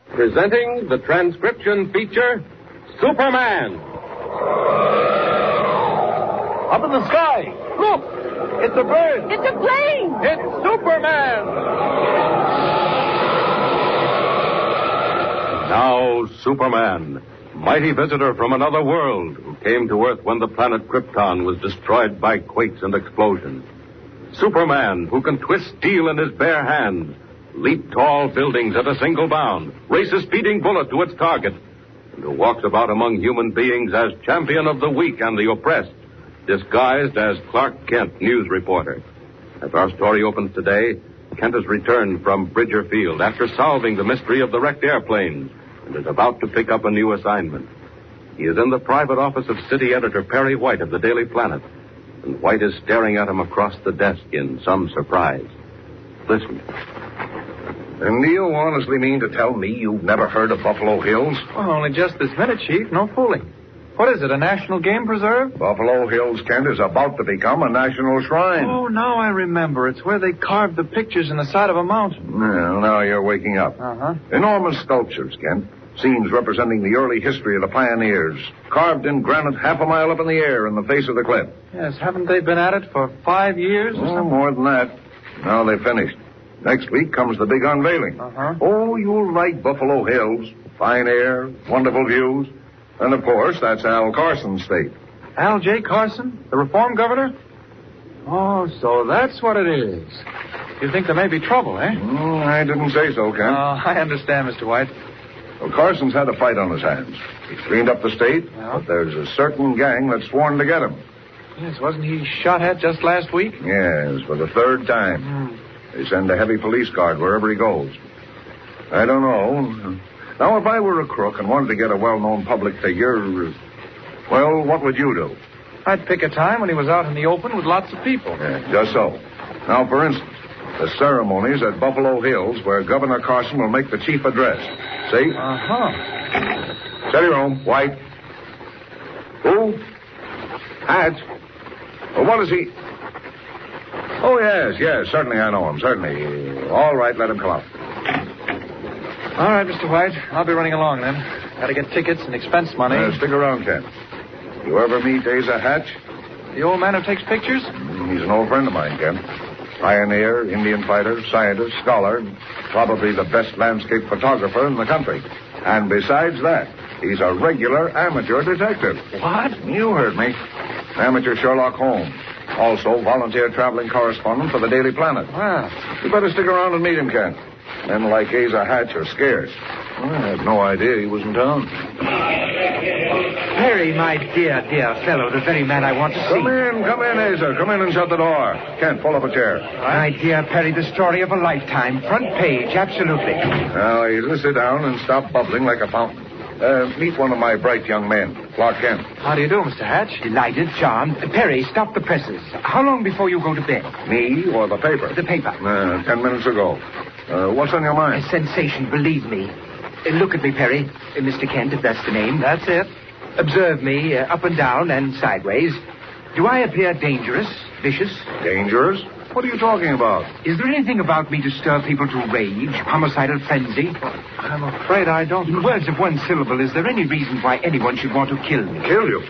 Presenting the transcription feature, Superman. Up in the sky. Look! It's a bird. It's a plane. It's Superman. Now, Superman, mighty visitor from another world who came to Earth when the planet Krypton was destroyed by quakes and explosions. Superman, who can twist steel in his bare hands, leap tall buildings at a single bound, race a speeding bullet to its target, and who walks about among human beings as champion of the weak and the oppressed, disguised as Clark Kent, news reporter. As our story opens today, Kent has returned from Bridger Field after solving the mystery of the wrecked airplanes and is about to pick up a new assignment. He is in the private office of city editor Perry White of the Daily Planet, and White is staring at him across the desk in some surprise. Listen. And do you honestly mean to tell me you've never heard of Buffalo Hills? Well, only just this minute, Chief. No fooling. What is it, a national game preserve? Buffalo Hills, Kent, is about to become a national shrine. Oh, now I remember. It's where they carved the pictures in the side of a mountain. Well, now you're waking up. Uh-huh. Enormous sculptures, Kent. Scenes representing the early history of the pioneers, carved in granite half a mile up in the air in the face of the cliff. Yes, haven't they been at it for 5 years or something? More than that. Now they've finished. Next week comes the big unveiling. Uh-huh. Oh, you'll like Buffalo Hills. Fine air, wonderful views. And, of course, that's Al Carson's state. Al J. Carson, the reform governor? Oh, so that's what it is. You think there may be trouble, eh? I didn't say so, Kent. I understand, Mr. White. Well, Carson's had a fight on his hands. He's cleaned up the state, but there's a certain gang that's sworn to get him. Yes, wasn't he shot at just last week? Yes, for the third time. They send a heavy police guard wherever he goes. I don't know. Now, if I were a crook and wanted to get a well-known public figure, well, what would you do? I'd pick a time when he was out in the open with lots of people. Yeah, just so. Now, for instance, the ceremonies at Buffalo Hills where Governor Carson will make the chief address. See? Uh-huh. Steady room, White. Who? Hatch. Well, what is he? Oh, yes, certainly I know him, certainly. All right, let him come up. All right, Mr. White. I'll be running along then. Got to get tickets and expense money. Stick around, Kent. You ever meet Asa Hatch? The old man who takes pictures? He's an old friend of mine, Kent. Pioneer, Indian fighter, scientist, scholar, probably the best landscape photographer in the country. And besides that, he's a regular amateur detective. What? You heard me. Amateur Sherlock Holmes. Also volunteer traveling correspondent for the Daily Planet. Wow. You better stick around and meet him, Kent. Men like Asa Hatch are scarce. I had no idea he was in town. Perry, my dear fellow, the very man I want to see. Come in, Asa. Come in and shut the door. Kent, pull up a chair. My dear Perry, the story of a lifetime. Front page, absolutely. Now, Asa, sit down and stop bubbling like a fountain. Meet one of my bright young men, Clark Kent. How do you do, Mr. Hatch? Delighted, charmed. Perry, stop the presses. How long before you go to bed? Me or the paper? The paper. 10 minutes ago. What's on your mind? A sensation, believe me. Look at me, Perry. Mr. Kent, if that's the name. That's it. Observe me up and down and sideways. Do I appear dangerous, vicious? Dangerous? What are you talking about? Is there anything about me to stir people to rage, homicidal frenzy? I'm afraid I don't. In words of one syllable, is there any reason why anyone should want to kill me? Kill you?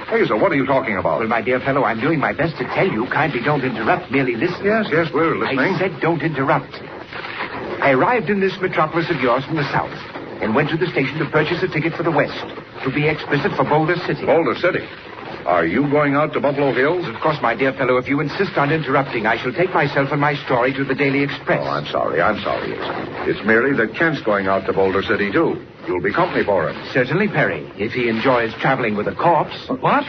Asa, what are you talking about? Well, my dear fellow, I'm doing my best to tell you. Kindly don't interrupt. Merely listen. Yes, we're listening. I said don't interrupt. I arrived in this metropolis of yours from the south and went to the station to purchase a ticket for the west. To be explicit, for Boulder City. Boulder City? Are you going out to Buffalo Hills? Of course, my dear fellow. If you insist on interrupting, I shall take myself and my story to the Daily Express. Oh, I'm sorry. Asa. It's merely that Kent's going out to Boulder City, too. You'll be company for him. Certainly, Perry, if he enjoys traveling with a corpse. What?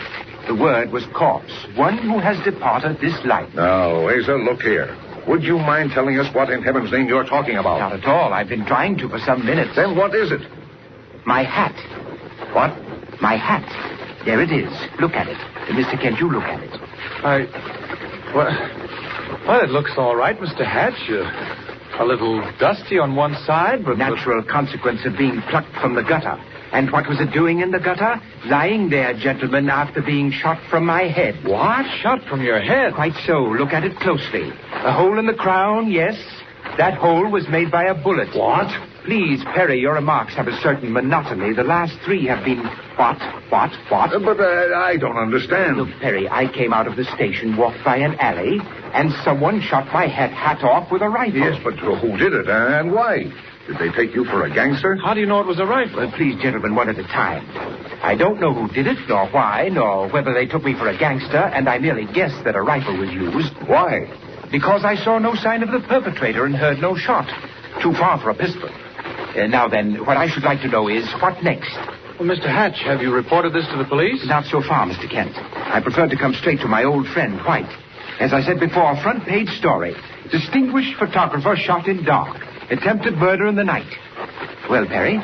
The word was corpse. One who has departed this life. Now, Asa, look here. Would you mind telling us what in heaven's name you're talking about? Not at all. I've been trying to for some minutes. Then what is it? My hat. What? My hat. There it is. Look at it. Mr. Kent, you look at it. Well, it looks all right, Mr. Hatch. A little dusty on one side, but... Natural consequence of being plucked from the gutter. And what was it doing in the gutter? Lying there, gentlemen, after being shot from my head. What? Shot from your head? Quite so. Look at it closely. A hole in the crown, yes. That hole was made by a bullet. What? please, Perry, your remarks have a certain monotony. The last three have been what? But I don't understand. Look, Perry, I came out of the station, walked by an alley, and someone shot my hat off with a rifle. Yes, but who did it and why? Did they take you for a gangster? How do you know it was a rifle? Please, gentlemen, one at a time. I don't know who did it, nor why, nor whether they took me for a gangster, and I merely guessed that a rifle was used. Why? Because I saw no sign of the perpetrator and heard no shot. Too far for a pistol. Now then, what I should like to know is, what next? Well, Mr. Hatch, have you reported this to the police? Not so far, Mr. Kent. I prefer to come straight to my old friend, White. As I said before, front page story. Distinguished photographer shot in dark. Attempted murder in the night. Well, Perry?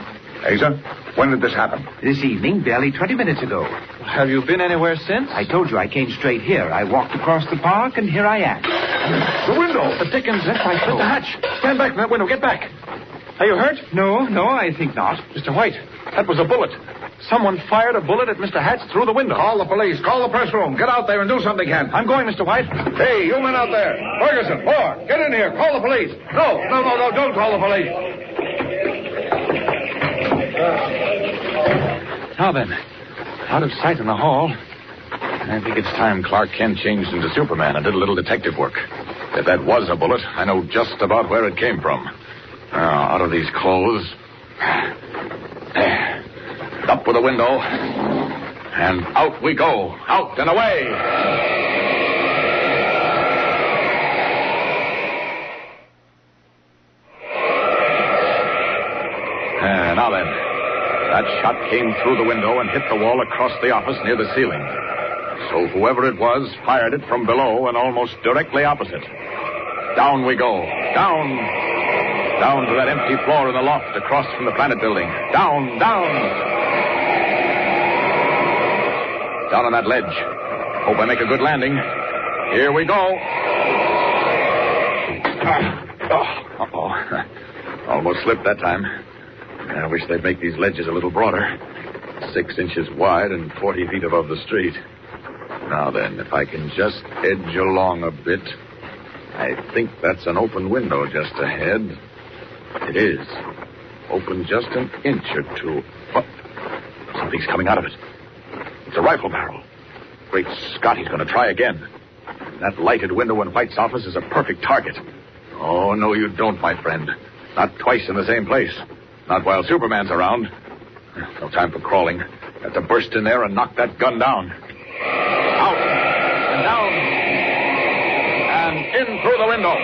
Asa, when did this happen? This evening, barely 20 minutes ago. Have you been anywhere since? I told you I came straight here. I walked across the park, and here I am. The window! The Dickens, that's my foot. Mr. Hatch, stand back from that window. Get back. Are you hurt? No, I think not. Mr. White, that was a bullet. Someone fired a bullet at Mr. Hatch through the window. Call the police. Call the press room. Get out there and do something, Kent. I'm going, Mr. White. Hey, you men out there. Ferguson, Moore, get in here. Call the police. No, don't call the police. Now then, out of sight in the hall. I think it's time Clark Kent changed into Superman and did a little detective work. If that was a bullet, I know just about where it came from. Now, out of these clothes. There. Up with the window. And out we go. Out and away. Now then. That shot came through the window and hit the wall across the office near the ceiling. So whoever it was fired it from below and almost directly opposite. Down we go. Down. Down to that empty floor in the loft across from the Planet Building. Down. Down on that ledge. Hope I make a good landing. Here we go. Almost slipped that time. I wish they'd make these ledges a little broader. 6 inches wide and 40 feet above the street. Now then, if I can just edge along a bit. I think that's an open window just ahead. It is. Open just an inch or two. What? Something's coming out of it. It's a rifle barrel. Great Scott, he's going to try again. That lighted window in White's office is a perfect target. Oh, no, you don't, my friend. Not twice in the same place. Not while Superman's around. No time for crawling. Have to burst in there and knock that gun down. Out and down and in through the window.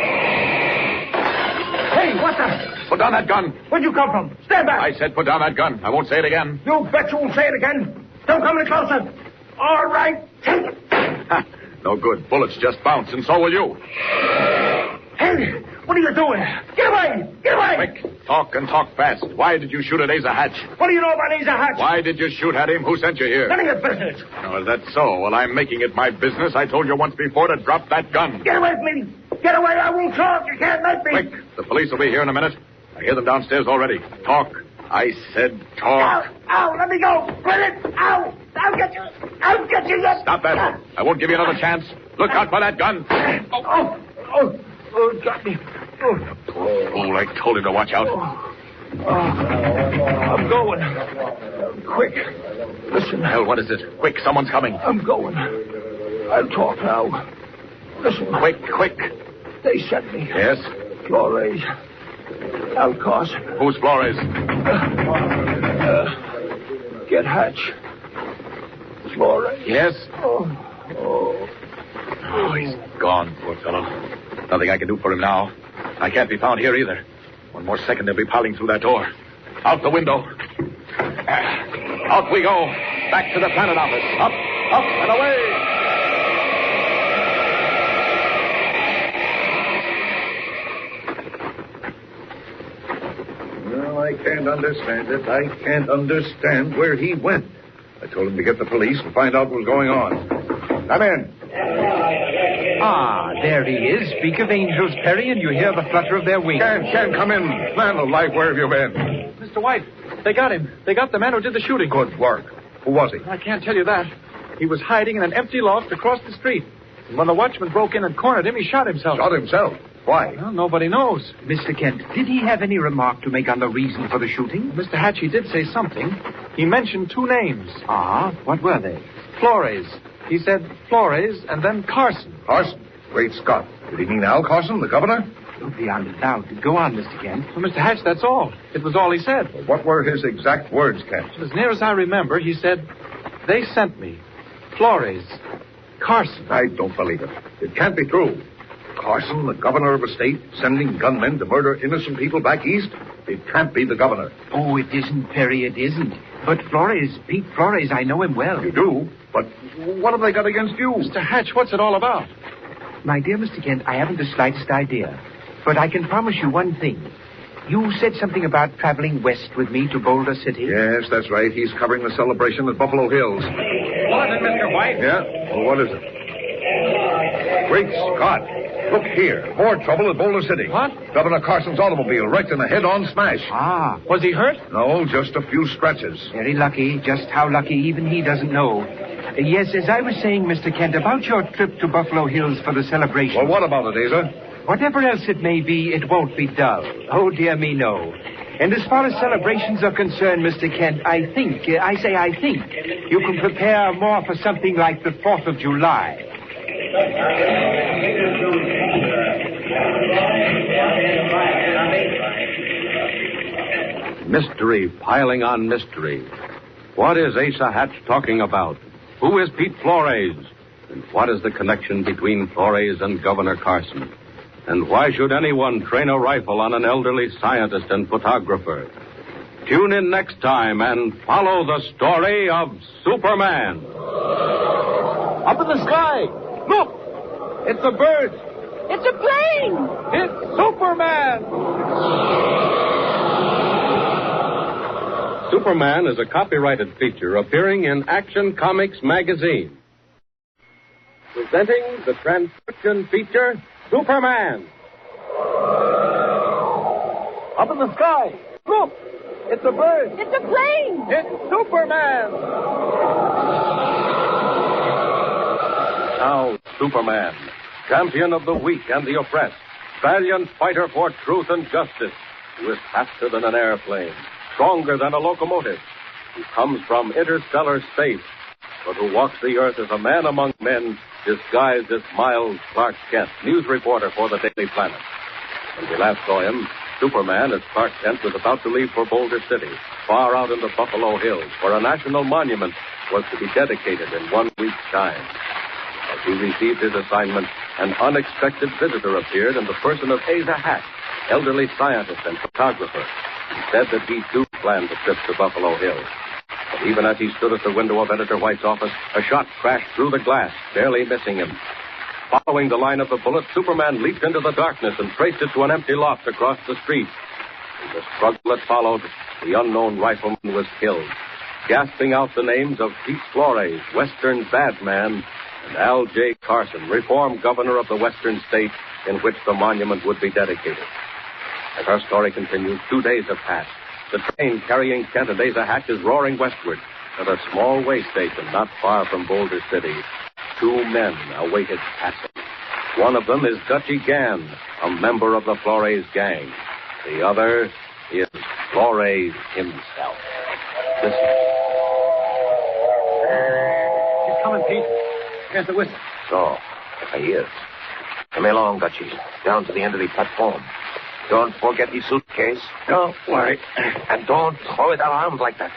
Hey, what the? Put down that gun. Where'd you come from? Stand back. I said put down that gun. I won't say it again. You bet you won't say it again. Don't come any closer. All right, take it. Ha, no good. Bullets just bounce, and so will you. Hey, what are you doing? Get away! Get away! Quick, talk and talk fast. Why did you shoot at Asa Hatch? What do you know about Asa Hatch? Why did you shoot at him? Who sent you here? None of your business. Oh, is that so? Well, I'm making it my business. I told you once before to drop that gun. Get away from me. Get away. I won't talk. You can't make me. Quick, the police will be here in a minute. I hear them downstairs already. Talk. I said talk. Ow, let me go. Quit it. Ow. I'll get you. I'll get you. Stop that. I won't give you another chance. Look out for that gun. Oh, got me. Fool, I told him to watch out. I'm going. Quick. Listen. Hell, what is it? Quick, someone's coming. I'm going. I'll talk now. Listen. Quick. They sent me. Yes? Flores. Alcos. Who's Flores? Get Hatch. Flores. Yes? Oh, he's gone, poor fellow. Nothing I can do for him now. I can't be found here either. One more second, they'll be piling through that door. Out the window. Out we go. Back to the Planet office. Up, and away. Well, I can't understand it. I can't understand where he went. I told him to get the police and find out what was going on. Come in. Ah, there he is. Speak of angels, Perry, and you hear the flutter of their wings. Ken, come in. Man alive, where have you been? Mr. White, they got him. They got the man who did the shooting. Good work. Who was he? I can't tell you that. He was hiding in an empty loft across the street. And when the watchman broke in and cornered him, he shot himself. Shot himself? Why? Well, nobody knows. Mr. Kent, did he have any remark to make on the reason for the shooting? Mr. Hatch, he did say something. He mentioned two names. Ah, what were they? Flores. He said Flores and then Carson. Carson? Great Scott. Did he mean Al Carson, the governor? Beyond a doubt. Go on, Mr. Kent. Well, Mr. Hatch, that's all. It was all he said. Well, what were his exact words, Kent? As near as I remember, he said, they sent me. Flores. Carson. I don't believe it. It can't be true. Carson, the governor of a state, sending gunmen to murder innocent people back east? It can't be the governor. Oh, it isn't, Perry, it isn't. But Flores, Pete Flores, I know him well. You do? But what have they got against you? Mr. Hatch, what's it all about? My dear Mr. Kent, I haven't the slightest idea. But I can promise you one thing. You said something about traveling west with me to Boulder City. Yes, that's right. He's covering the celebration at Buffalo Hills. What is it, Mr. White? Yeah? Well, what is it? Great Scott. Look here. More trouble at Boulder City. What? Governor Carson's automobile wrecked in a head-on smash. Ah, Was he hurt? No, just a few scratches. very lucky. Just how lucky even he doesn't know. Yes, as I was saying, Mr. Kent, about your trip to Buffalo Hills for the celebration. Well, what about it, Asa? Whatever else it may be, it won't be dull. Oh, dear me, no. And as far as celebrations are concerned, Mr. Kent, I think you can prepare more for something like the 4th of July. Mystery piling on mystery. What is Asa Hatch talking about? Who is Pete Flores? And what is the connection between Flores and Governor Carson? And why should anyone train a rifle on an elderly scientist and photographer? Tune in next time and follow the story of Superman. Up in the sky. Look! It's a bird. It's a plane! It's Superman! Superman is a copyrighted feature appearing in Action Comics magazine. Presenting the transcription feature, Superman. Up in the sky. Look! It's a bird. It's a plane! It's Superman! Now, Superman, champion of the weak and the oppressed, valiant fighter for truth and justice, who is faster than an airplane, stronger than a locomotive, who comes from interstellar space, but who walks the earth as a man among men, disguised as Miles Clark Kent, news reporter for the Daily Planet. When we last saw him, Superman, as Clark Kent, was about to leave for Boulder City, far out in the Buffalo Hills, where a national monument was to be dedicated in 1 week's time. As he received his assignment, an unexpected visitor appeared in the person of Asa Hatch, elderly scientist and photographer. He said that he, too, planned a trip to Buffalo Hills. But even as he stood at the window of Editor White's office, a shot crashed through the glass, barely missing him. Following the line of the bullet, Superman leaped into the darkness and traced it to an empty loft across the street. In the struggle that followed, the unknown rifleman was killed, gasping out the names of Pete Flores, Western bad man, and Al J. Carson, reformed governor of the western state in which the monument would be dedicated. As our story continues, 2 days have passed. The train carrying Kent and Asa Hatch is roaring westward. At a small way station not far from Boulder City, 2 men awaited passing. One of them is Dutchy Gann, a member of the Flores gang. The other is Flores himself. Listen. He's coming, Pete. Here's the whistle. So, I hear it. Come along, Dutchy. Down to the end of the platform. Don't forget the suitcase. Don't worry. And don't throw it around like that.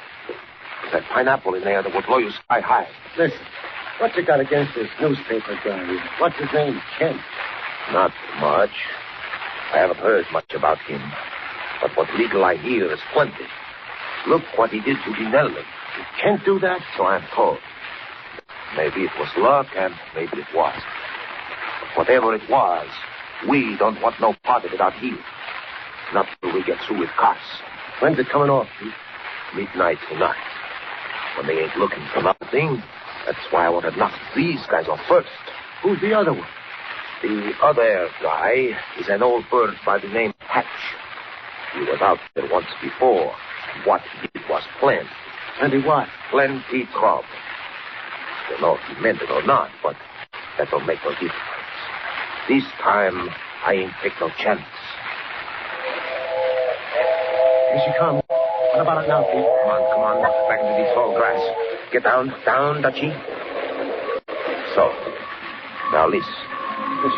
There's that pineapple in there that will blow you sky high. Listen, what you got against this newspaper guy? What's his name? Kent. Not much. I haven't heard much about him. But what little I hear is plenty. Look what he did to Dinelli. Did Kent do that? So I'm told. Maybe it was luck, and maybe it wasn't. But whatever it was, we don't want no part of it out here. Not till we get through with Carson. When's it coming off, Pete? Midnight tonight. When they ain't looking for nothing, that's why I want to knock these guys off first. Who's the other one? The other guy is an old bird by the name Hatch. He was out there once before. What he did was plenty. Plenty what? Plenty trouble. Don't know if he meant it or not, but that don't make no difference. This time, I ain't take no chance. Here she comes. What about it now, Pete? Come on. Back into the tall grass. Get down, Dutchie. So. Now listen.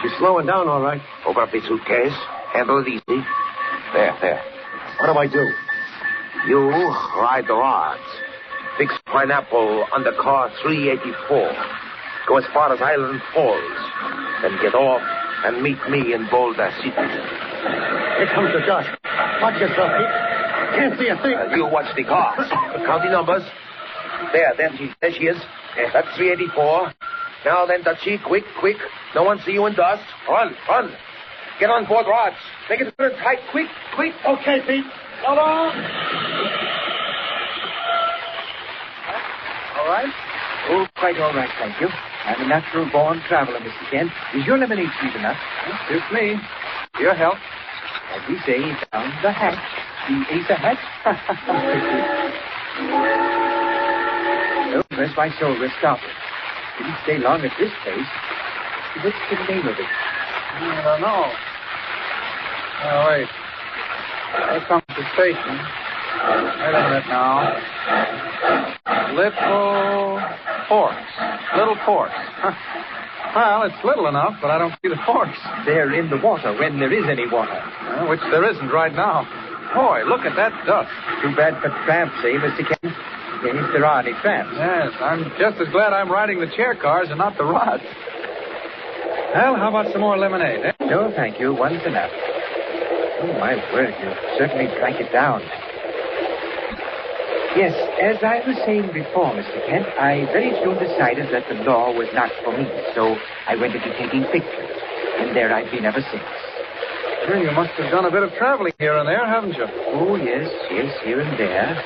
She's slowing down, all right. Open up the suitcase. Handle it easy. There. What do I do? You ride the rods. Fix pineapple under car 384. Go as far as Island Falls. Then get off and meet me in Boulder City. Here comes the dust. Watch yourself, Pete. Can't see a thing. You watch the cars. Count the numbers. There she is. That's 384. Now then, Dutchie, quick. No one see you in dust. Run. Get on board rods. Make it good and tight, quick. Okay, Pete. Come on. All right? Oh, quite all right, thank you. I'm a natural-born traveler, Mr. Kent. Is your lemonade sweet enough? Suits me. Your help. As we say, down the hatch. The ace a hatch? Don't press my soul. We're stopping. Didn't stay long at this place. What's the name of it? I don't know. Oh, wait. There comes the station. Wait a minute now. Little Forks. Well, it's little enough, but I don't see the forks. They're in the water when there is any water. Which there isn't right now. Boy, look at that dust. Too bad for tramps, eh, Mr. Kent? If there are any tramps. Yes, I'm just as glad I'm riding the chair cars and not the rods. Well, how about some more lemonade, eh? No, thank you. One's enough. Oh, my word, you certainly drank it down. Yes, as I was saying before, Mr. Kent, I very soon decided that the law was not for me, so I went into taking pictures, and there I've been ever since. Well, you must have done a bit of traveling here and there, haven't you? Oh, yes, here and there.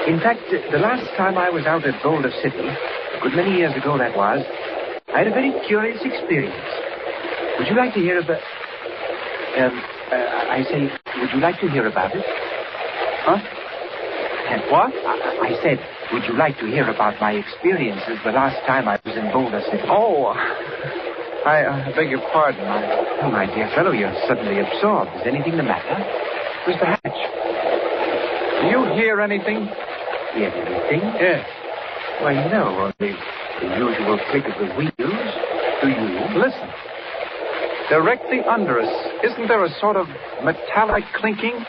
In fact, the last time I was out at Boulder City, a good many years ago that was, I had a very curious experience. Would you like to hear about... would you like to hear about it? Huh? And what? I said, would you like to hear about my experiences the last time I was in Boulder City? Oh, I beg your pardon. Oh, my dear fellow, you're suddenly absorbed. Is anything the matter? Where's the hatch? Do you hear anything? Hear anything? Yes. Why, no, only the usual click of the wheels. Do you? Listen. Directly under us, isn't there a sort of metallic clinking?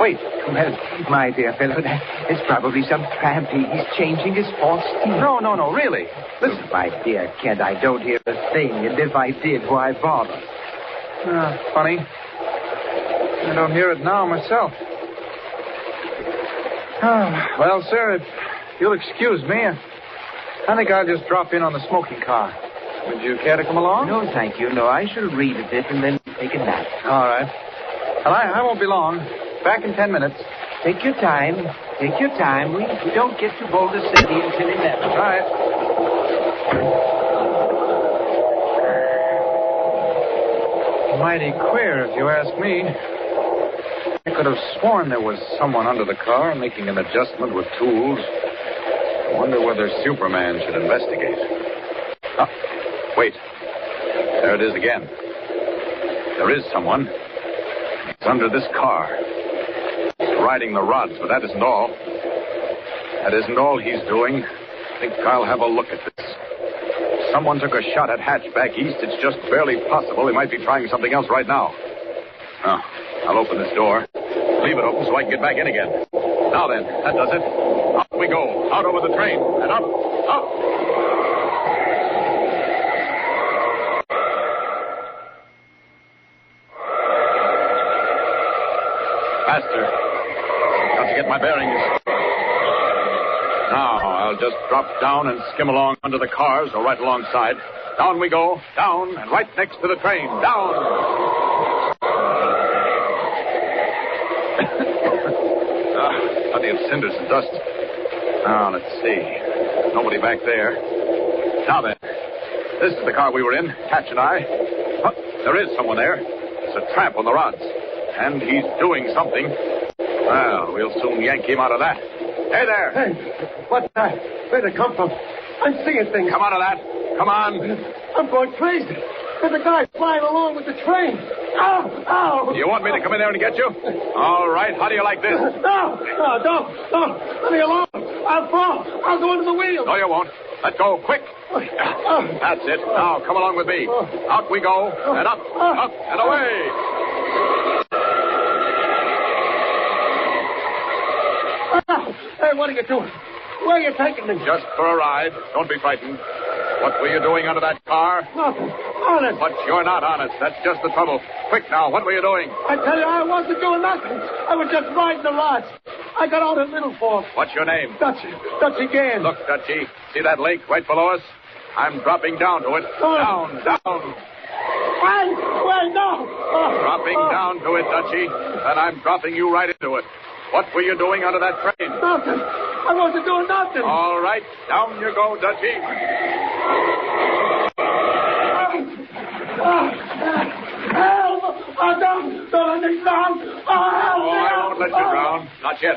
Wait. Well, my dear fellow, it's probably some tramp. He's changing his false teeth. No, really. Listen. My dear Kent, I don't hear a thing, and if I did, why bother? Funny. I don't hear it now myself. Well, sir, if you'll excuse me, I think I'll just drop in on the smoking car. Would you care to come along? No, thank you. No, I shall read a bit and then take a nap. All right. Well, I won't be long. Back in 10 minutes. Take your time. We don't get to Boulder City until 11. All right. Mighty queer, if you ask me. I could have sworn there was someone under the car making an adjustment with tools. I wonder whether Superman should investigate. Oh, wait. There it is again. There is someone. It's under this car. He's riding the rods, but that isn't all. That isn't all he's doing. I think I'll have a look at this. If someone took a shot at Hatch back east, it's just barely possible he might be trying something else right now. Now, I'll open this door. Leave it open so I can get back in again. Now then, that does it. Up we go. Out over the train. And up. Faster. Got to get my bearings. Now, I'll just drop down and skim along under the cars or right alongside. Down we go. Down and right next to the train. Down. Plenty of cinders and dust. Now, let's see. Nobody back there. Now then, this is the car we were in, Hatch and I. But there is someone there. It's a tramp on the rods. And he's doing something. Well, we'll soon yank him out of that. Hey there! Hey, what's that? Where'd it come from? I'm seeing things. Come out of that. Come on. I'm going crazy. There's a guy flying along with the train. Ow! Ow! You want me to come in there and get you? All right. How do you like this? No, don't. Leave me alone. I'll fall. I'll go into the wheel. No, you won't. Let go, quick. That's it. Now, come along with me. Out we go, and up, and away. Hey, what are you doing? Where are you taking me? Just for a ride. Don't be frightened. What were you doing under that car? Nothing. Honest. But you're not honest. That's just the trouble. Quick now, what were you doing? I tell you, I wasn't doing nothing. I was just riding the rods. I got out a little for. What's your name? Dutchie Gann. Look, Dutchie, see that lake right below us? I'm dropping down to it. Down. Wait, no. Dropping down to it, Dutchie. And I'm dropping you right into it. What were you doing under that train? Nothing. I wasn't doing nothing. All right, down you go, Dutchie. Help! Don't let me down. Help! I won't let you drown. Not yet.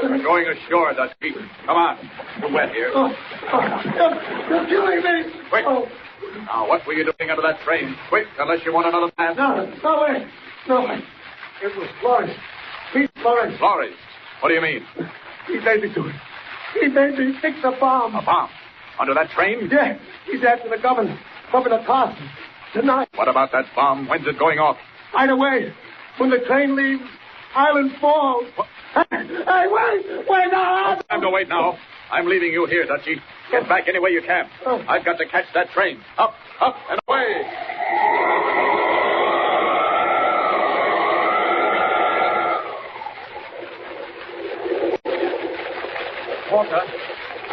We're going ashore, Dutchie. Come on. You're wet here. You're killing me. Quick. Now, what were you doing under that train? Quick, unless you want another man. No way. It was Flores. Pete Flores. Flores? What do you mean? He made me do it. He made me fix a bomb. A bomb? Under that train? Yeah. He's after the governor. Governor Carson. Tonight. What about that bomb? When's it going off? Right away. When the train leaves Island Falls. What? Hey, wait now. No time to wait now. I'm leaving you here, Dutchie. Get back any way you can. I've got to catch that train. Up, and away.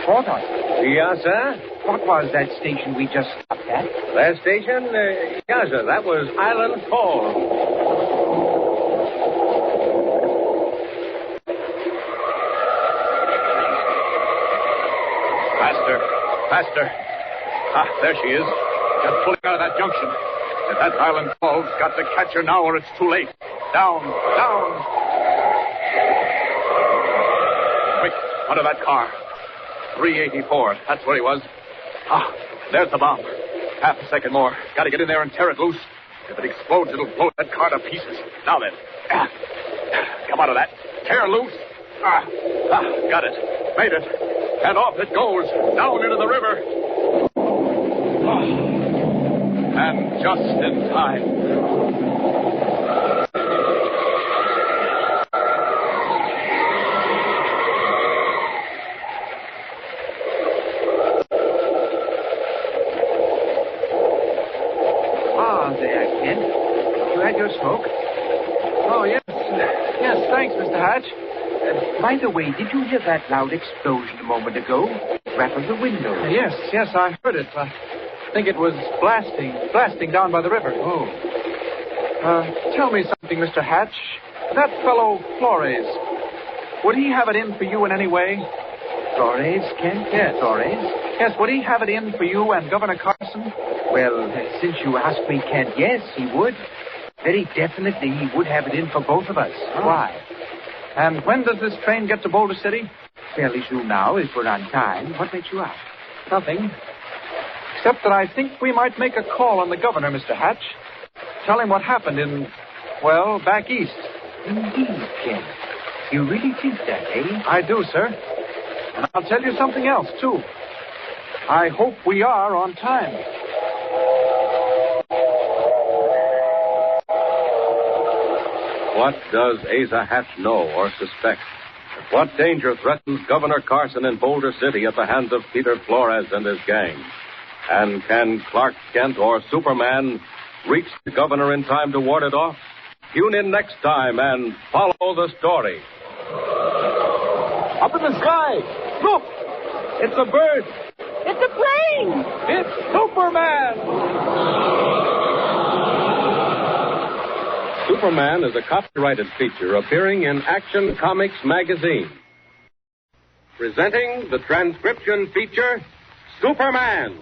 Porter. Yes, sir? What was that station we just stopped at? That station? Yes, sir. That was Island Falls. Faster. There she is. Just pulling out of that junction. If that Island Falls, got to catch her now or it's too late. Down. Quick, under that car. 384. That's where he was. There's the bomb. Half a second more. Got to get in there and tear it loose. If it explodes, it'll blow that car to pieces. Now then. Come out of that. Tear loose. Got it. Made it. And off it goes. Down into the river. And just in time. There, Kent. You had your smoke? Oh, yes. Yes, thanks, Mr. Hatch. By the way, did you hear that loud explosion a moment ago? Rattled the window. Yes, I heard it. I think it was blasting down by the river. Oh. Tell me something, Mr. Hatch. That fellow Flores, would he have it in for you in any way? Flores, Kent? Yes. Flores? Yes, would he have it in for you and Governor Carson? Well, since you asked me, Kent, yes, he would. Very definitely he would have it in for both of us. Oh. Why? And when does this train get to Boulder City? Fairly soon now, if we're on time. What makes you ask? Nothing. Except that I think we might make a call on the governor, Mr. Hatch. Tell him what happened back east. Indeed, Kent. You really think that, eh? I do, sir. And I'll tell you something else, too. I hope we are on time. What does Asa Hatch know or suspect? What danger threatens Governor Carson in Boulder City at the hands of Peter Flores and his gang? And can Clark Kent or Superman reach the governor in time to ward it off? Tune in next time and follow the story. Up in the sky. Look! It's a bird. It's a plane. It's Superman. Superman is a copyrighted feature appearing in Action Comics magazine. Presenting the transcription feature, Superman.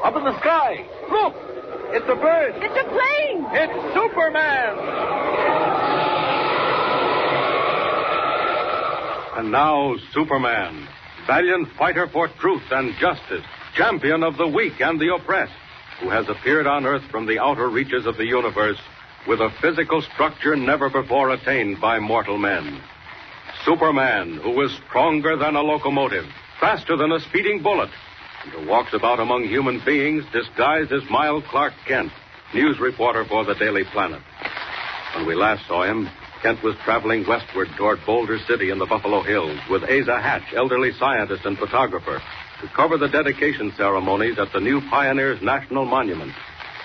Up in the sky. Look! It's a bird. It's a plane. It's Superman. And now, Superman, valiant fighter for truth and justice, champion of the weak and the oppressed, who has appeared on Earth from the outer reaches of the universe with a physical structure never before attained by mortal men. Superman, who is stronger than a locomotive, faster than a speeding bullet, and who walks about among human beings disguised as Miles Clark Kent, news reporter for the Daily Planet. When we last saw him, Kent was traveling westward toward Boulder City in the Buffalo Hills with Asa Hatch, elderly scientist and photographer, to cover the dedication ceremonies at the new Pioneers National Monument,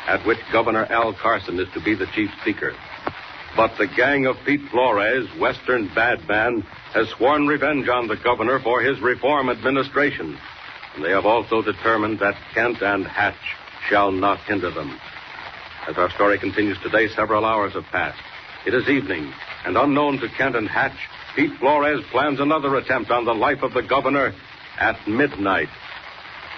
at which Governor Al Carson is to be the chief speaker. But the gang of Pete Flores, Western bad man, has sworn revenge on the governor for his reform administration. And they have also determined that Kent and Hatch shall not hinder them. As our story continues today, several hours have passed. It is evening, and unknown to Kent and Hatch, Pete Flores plans another attempt on the life of the governor at midnight.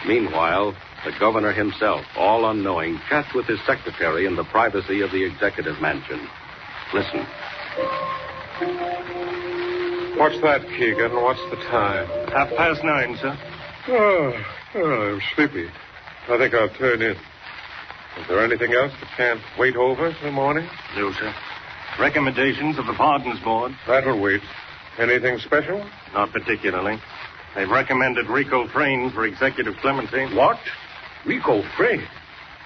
Meanwhile, the governor himself, all unknowing, chats with his secretary in the privacy of the executive mansion. Listen. What's that, Keegan? What's the time? 9:30, sir. Oh, I'm sleepy. I think I'll turn in. Is there anything else that can't wait over till morning? No, sir. Recommendations of the Pardons Board? That'll wait. Anything special? Not particularly. They've recommended Rico Frayne for executive clemency. What? Rico Frayne?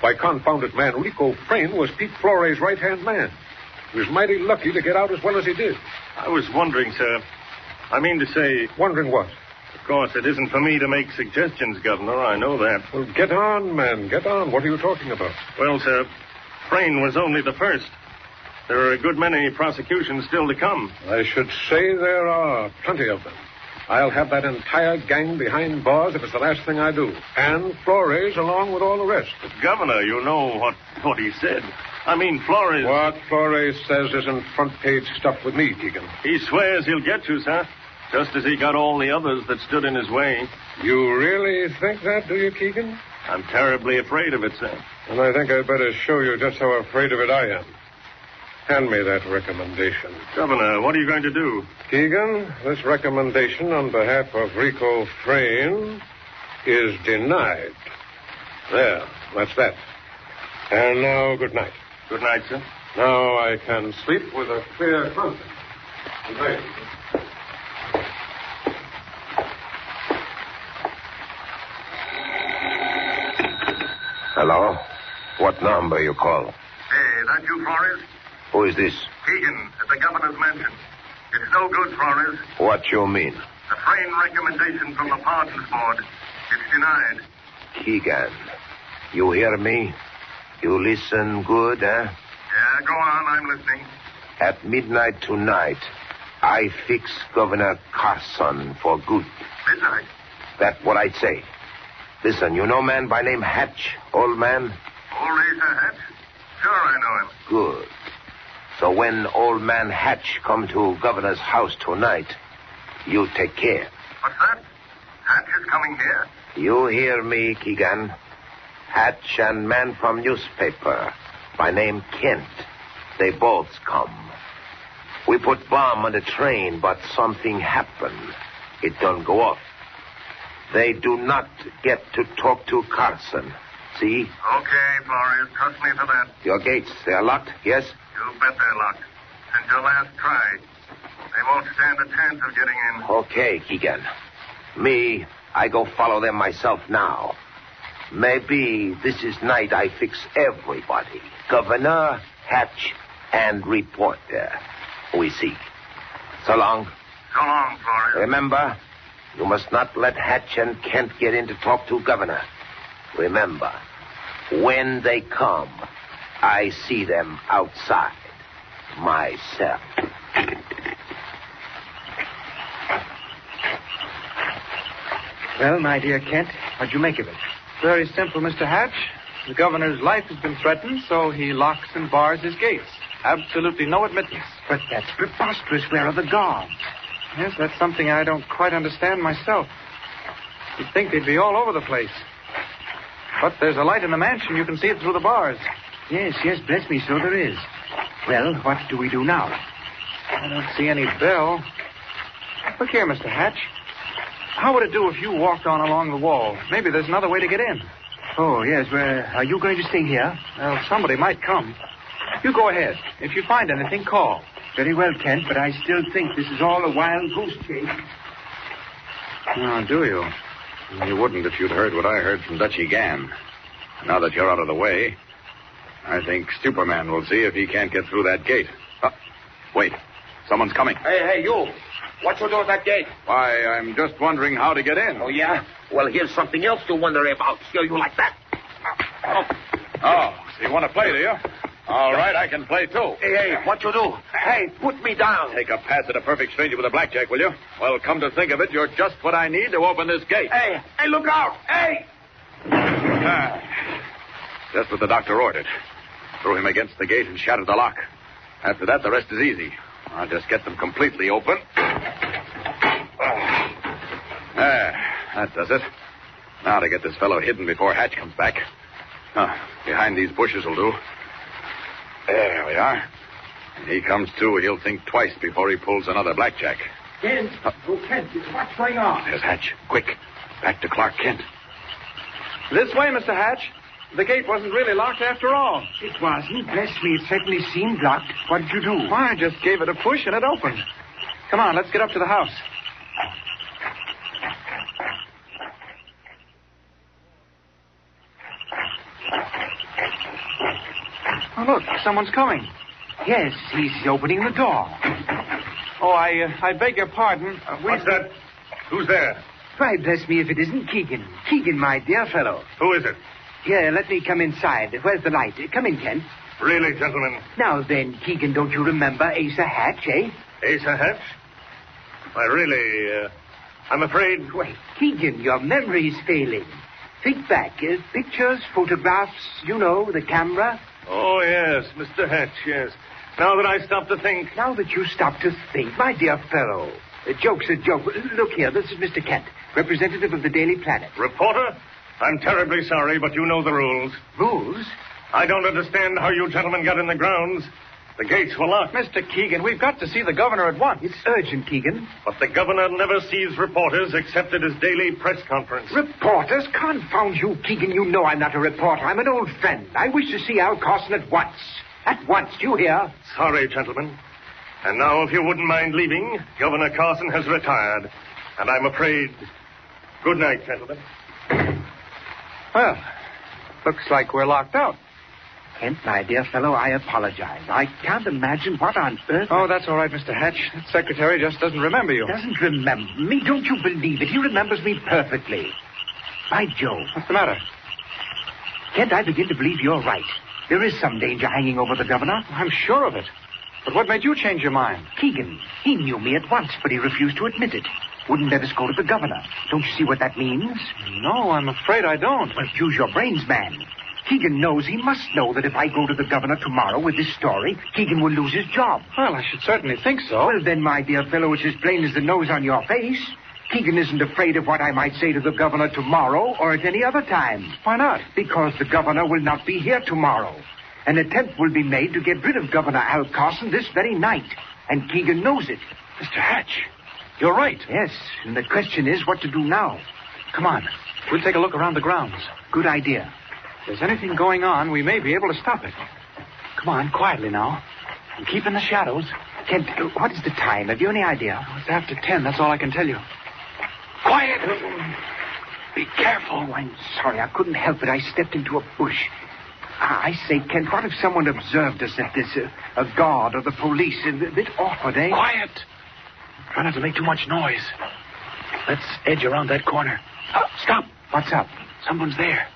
Why, confounded man, Rico Frayne was Pete Flores' right-hand man. He was mighty lucky to get out as well as he did. I was wondering, sir. I mean to say... Wondering what? Of course, it isn't for me to make suggestions, Governor. I know that. Well, get on, man. Get on. What are you talking about? Well, sir, Frayne was only the first. There are a good many prosecutions still to come. I should say there are plenty of them. I'll have that entire gang behind bars if it's the last thing I do. And Flores along with all the rest. But, Governor, you know what he said. I mean, Flores... What Flores says isn't front-page stuff with me, Keegan. He swears he'll get you, sir. Just as he got all the others that stood in his way. You really think that, do you, Keegan? I'm terribly afraid of it, sir. And I think I'd better show you just how afraid of it I am. Hand me that recommendation. Governor, what are you going to do? Keegan, this recommendation on behalf of Rico Frayne is denied. There, that's that. And now, good night. Good night, sir. Now I can sleep with a clear conscience. Good night. Hello? What number you call? Hey, that you, Flores? Who is this? Keegan, at the governor's mansion. It's no good, Flores. What you mean? The Frayne recommendation from the Pardons Board. It's denied. Keegan, you hear me? You listen good, eh? Yeah, go on. I'm listening. At midnight tonight, I fix Governor Carson for good. Midnight? That's what I'd say. Listen, you know man by name Hatch, old man? Old Asa Hatch? Sure, I know him. Good. So when old man Hatch come to governor's house tonight, you take care. What's that? Hatch is coming here? You hear me, Keegan? Hatch and man from newspaper by name Kent. They both come. We put bomb on the train, but something happened. It don't go off. They do not get to talk to Carson. See? Okay, Flores. Trust me for that. Your gates, they're locked, yes? You bet they're locked. Since your last try. They won't stand a chance of getting in. Okay, Keegan. Me, I go follow them myself now. Maybe this is night I fix everybody. Governor, Hatch, and reporter. We see. So long. So long, Flores. Remember, you must not let Hatch and Kent get in to talk to Governor. Remember, when they come, I see them outside myself. Well, my dear Kent, what'd you make of it? Very simple, Mr. Hatch. The governor's life has been threatened, so he locks and bars his gates. Absolutely no admittance. But that's preposterous. Where are the guards? Yes, that's something I don't quite understand myself. You'd think they'd be all over the place. But there's a light in the mansion. You can see it through the bars. Yes, bless me, so there is. Well, what do we do now? I don't see any bell. Look here, Mr. Hatch. How would it do if you walked on along the wall? Maybe there's another way to get in. Oh, yes. Well, are you going to stay here? Well, somebody might come. You go ahead. If you find anything, call. Very well, Kent, but I still think this is all a wild goose chase. Oh, do you? You wouldn't if you'd heard what I heard from Dutchy Gann. Now that you're out of the way, I think Superman will see if he can't get through that gate. Wait. Someone's coming. Hey, you. What you do at that gate? Why, I'm just wondering how to get in. Oh, yeah? Well, here's something else to wonder about. Scare you like that? Oh, so you want to play, do you? All right, I can play, too. Hey, what you do? Hey, put me down. Take a pass at a perfect stranger with a blackjack, will you? Well, come to think of it, you're just what I need to open this gate. Hey, look out. Hey! Just what the doctor ordered. Threw him against the gate and shattered the lock. After that, the rest is easy. I'll just get them completely open. There, that does it. Now to get this fellow hidden before Hatch comes back. Behind these bushes will do. There we are. When he comes to, he'll think twice before he pulls another blackjack. Kent! Kent, what's going on? There's Hatch. Quick. Back to Clark Kent. This way, Mr. Hatch. The gate wasn't really locked after all. It wasn't. Bless me, it certainly seemed locked. What did you do? Why, I just gave it a push and it opened. Come on, let's get up to the house. Oh, look, someone's coming. Yes, he's opening the door. Oh, I beg your pardon. What's that? Who's there? Why, bless me if it isn't Keegan. Keegan, my dear fellow. Who is it? Here, let me come inside. Where's the light? Come in, Kent. Really, gentlemen? Now then, Keegan, don't you remember Asa Hatch, eh? Asa Hatch? I really, I'm afraid... Wait, Keegan, your memory's failing. Think back. Pictures, photographs, you know, the camera. Oh, yes, Mr. Hatch, yes. Now that I stop to think... Now that you stop to think, my dear fellow. A joke's a joke. Look here, this is Mr. Kent, representative of the Daily Planet. Reporter? I'm terribly sorry, but you know the rules. Rules? I don't understand how you gentlemen got in the grounds. The gates were locked. Mr. Keegan, we've got to see the governor at once. It's urgent, Keegan. But the governor never sees reporters except at his daily press conference. Reporters? Confound you, Keegan. You know I'm not a reporter. I'm an old friend. I wish to see Al Carson at once. At once, do you hear? Sorry, gentlemen. And now, if you wouldn't mind leaving, Governor Carson has retired. And I'm afraid... Good night, gentlemen. Well, looks like we're locked out. Kent, my dear fellow, I apologize. I can't imagine what on earth... Oh, that's all right, Mr. Hatch. The secretary just doesn't remember you. Doesn't remember me? Don't you believe it? He remembers me perfectly. By Jove. What's the matter? Kent, I begin to believe you're right. There is some danger hanging over the governor. I'm sure of it. But what made you change your mind? Keegan. He knew me at once, but he refused to admit it. Wouldn't let us go to the governor. Don't you see what that means? No, I'm afraid I don't. Well, use your brains, man. Keegan knows, he must know that if I go to the governor tomorrow with this story, Keegan will lose his job. Well, I should certainly think so. Well, then, my dear fellow, it's as plain as the nose on your face. Keegan isn't afraid of what I might say to the governor tomorrow or at any other time. Why not? Because the governor will not be here tomorrow. An attempt will be made to get rid of Governor Al Carson this very night. And Keegan knows it. Mr. Hatch, you're right. Yes, and the question is what to do now. Come on. We'll take a look around the grounds. Good idea. If there's anything going on, we may be able to stop it. Come on, quietly now. And keep in the shadows. Kent, what is the time? Have you any idea? It's after 10, that's all I can tell you. Quiet! Be careful. Oh, I'm sorry. I couldn't help it. I stepped into a bush. I say, Kent, what if someone observed us at this? A guard or the police? A bit awkward, eh? Quiet! Try not to make too much noise. Let's edge around that corner. Stop! What's up? Someone's there.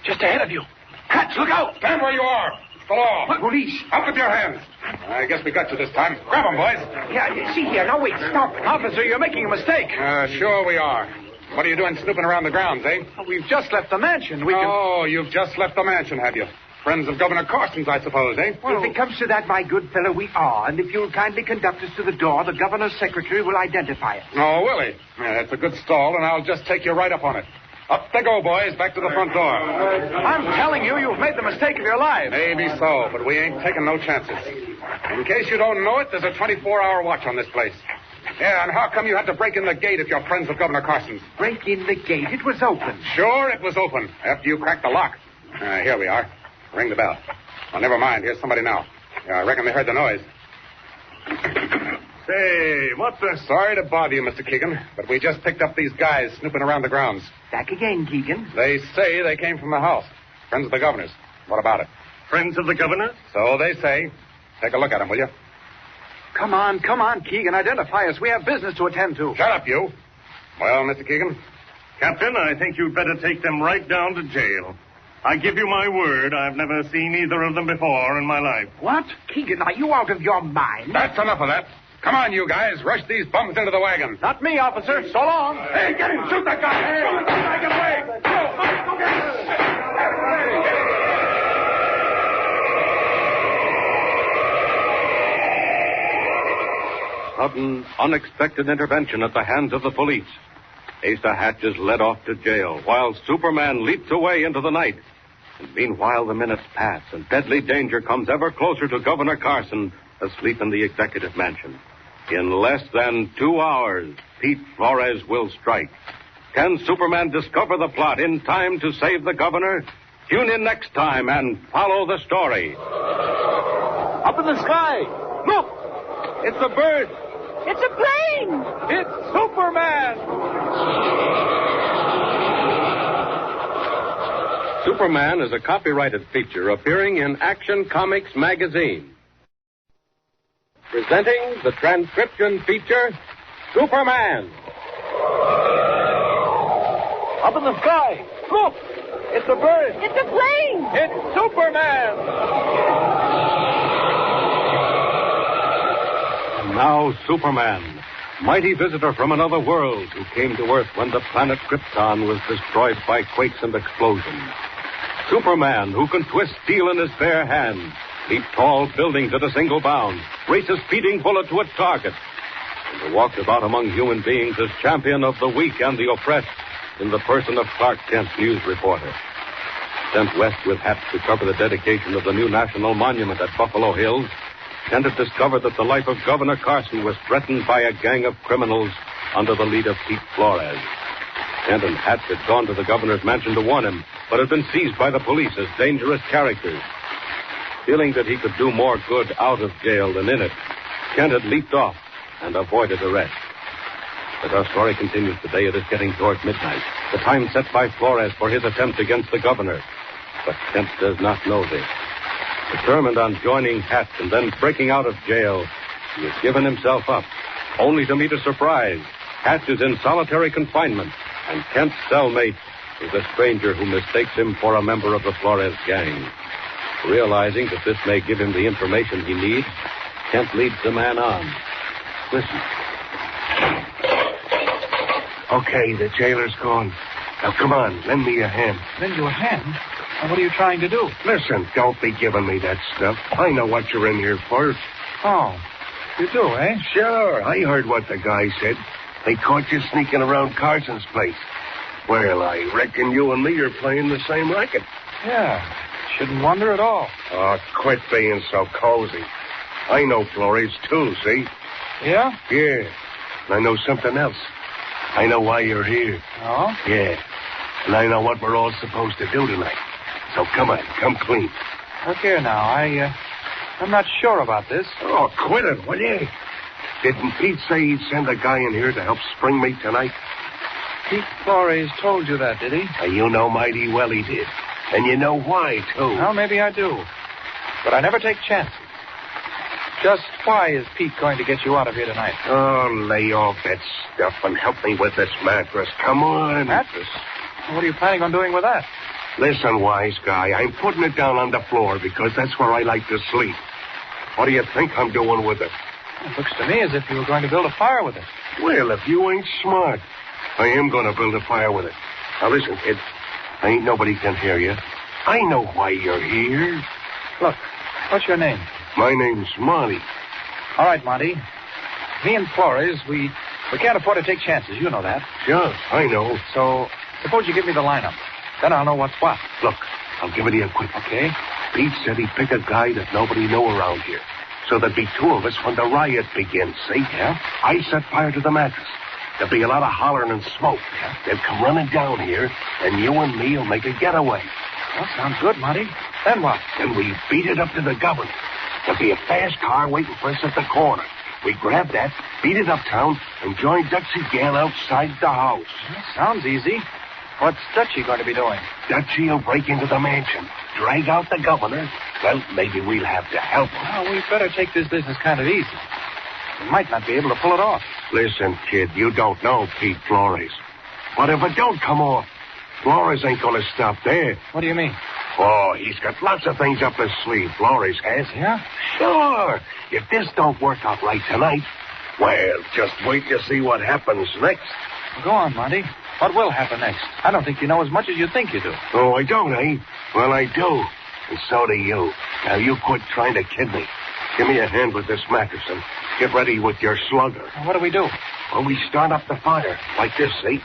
Just ahead of you. Hatch, look out! Stand where you are. It's the law. What? Police? Up with your hands. I guess we got you this time. Grab them, boys. Yeah, see here. Now, wait. Stop. Officer, you're making a mistake. Sure we are. What are you doing snooping around the grounds, eh? We've just left the mansion. Oh, you've just left the mansion, have you? Friends of Governor Carson's, I suppose, eh? Well, if it comes to that, my good fellow, we are. And if you'll kindly conduct us to the door, the governor's secretary will identify us. Oh, will he? Yeah, that's a good stall, and I'll just take you right up on it. Up they go, boys, back to the front door. I'm telling you, you've made the mistake of your life. Maybe so, but we ain't taking no chances. In case you don't know it, there's a 24-hour watch on this place. Yeah, and how come you had to break in the gate if you're friends with Governor Carson's? Break in the gate. It was open. Sure, it was open after you cracked the lock. Here we are. Ring the bell. Oh, never mind. Here's somebody now. Yeah, I reckon they heard the noise. Say, what the... Sorry to bother you, Mr. Keegan, but we just picked up these guys snooping around the grounds. Back again, Keegan. They say they came from the house. Friends of the governor's. What about it? Friends of the governor? So they say. Take a look at them, will you? Come on, Keegan. Identify us. We have business to attend to. Shut up, you. Well, Mr. Keegan? Captain, I think you'd better take them right down to jail. I give you my word, I've never seen either of them before in my life. What? Keegan, are you out of your mind? That's enough of that. Come on, you guys. Rush these bums into the wagon. Not me, officer. So long. Hey, get him. Shoot that guy. Hey. Shoot the wagon away. Go get him. Sudden, unexpected intervention at the hands of the police. Asa Hatch is led off to jail, while Superman leaps away into the night. And meanwhile, the minutes pass, and deadly danger comes ever closer to Governor Carson, asleep in the executive mansion. In less than 2 hours, Pete Flores will strike. Can Superman discover the plot in time to save the governor? Tune in next time and follow the story. Up in the sky. Look! It's a bird. It's a plane! It's Superman! Superman is a copyrighted feature appearing in Action Comics magazine. Presenting the transcription feature, Superman. Up in the sky. Look! It's a bird. It's a plane! It's Superman! Now, Superman, mighty visitor from another world who came to Earth when the planet Krypton was destroyed by quakes and explosions. Superman, who can twist steel in his bare hands, leap tall buildings at a single bound, race a speeding bullet to a target, and who walks about among human beings as champion of the weak and the oppressed in the person of Clark Kent, news reporter. Sent west with Hatch to cover the dedication of the new national monument at Buffalo Hills, Kent had discovered that the life of Governor Carson was threatened by a gang of criminals under the lead of Pete Flores. Kent and Hatch had gone to the governor's mansion to warn him, but had been seized by the police as dangerous characters. Feeling that he could do more good out of jail than in it, Kent had leaped off and avoided arrest. As our story continues today, it is getting towards midnight, the time set by Flores for his attempt against the governor. But Kent does not know this. Determined on joining Hatch and then breaking out of jail, he has given himself up, only to meet a surprise. Hatch is in solitary confinement, and Kent's cellmate is a stranger who mistakes him for a member of the Flores gang. Realizing that this may give him the information he needs, Kent leads the man on. Listen. Okay, the jailer's gone. Now, come on, lend me a hand. Lend you a hand? And what are you trying to do? Listen, don't be giving me that stuff. I know what you're in here for. Oh, you do, eh? Sure, I heard what the guy said. They caught you sneaking around Carson's place. Well, I reckon you and me are playing the same racket. Yeah, shouldn't wonder at all. Oh, quit being so cozy. I know Flores, too, see? Yeah? Yeah. And I know something else. I know why you're here. Oh? Yeah. And I know what we're all supposed to do tonight. So come on, come clean. Look here now, I'm not sure about this. Oh, quit it, will you? Didn't Pete say he'd send a guy in here to help spring me tonight? Pete Flores told you that, did he? You know mighty well he did. And you know why, too. Well, maybe I do. But I never take chances. Just why is Pete going to get you out of here tonight? Oh, lay off that stuff and help me with this mattress. Come on. Mattress? What are you planning on doing with that? Listen, wise guy, I'm putting it down on the floor because that's where I like to sleep. What do you think I'm doing with it? It looks to me as if you were going to build a fire with it. Well, if you ain't smart, I am going to build a fire with it. Now, listen, kid. Ain't nobody can hear you. I know why you're here. Look, what's your name? My name's Monty. All right, Monty. Me and Flores, we can't afford to take chances. You know that. Sure, I know. So, suppose you give me the lineup. Then I'll know what's what. Look, I'll give it to you quick. Okay. Pete said he'd pick a guy that nobody knew around here. So there'd be two of us when the riot begins, see? Yeah? I set fire to the mattress. There'll be a lot of hollering and smoke. Yeah? They'll come running down here, and you and me will make a getaway. That sounds good, Monty. Then what? Then we beat it up to the governor. There'll be a fast car waiting for us at the corner. We grab that, beat it uptown, and join Dutchie again outside the house. Sounds easy. What's Dutchie going to be doing? Dutchie will break into the mansion, drag out the governor. Well, maybe we'll have to help him. Well, we better take this business kind of easy. We might not be able to pull it off. Listen, kid, you don't know Pete Flores. But if it don't come off, Flores ain't going to stop there. What do you mean? Oh, he's got lots of things up his sleeve, Flores has. Yeah? Sure. If this don't work out right tonight, well, just wait to see what happens next. Go on, Monty. What will happen next? I don't think you know as much as you think you do. Oh, I don't, eh? Well, I do. And so do you. Now, you quit trying to kid me. Give me a hand with this mattress and get ready with your slugger. What do we do? Well, we start up the fire, like this, see?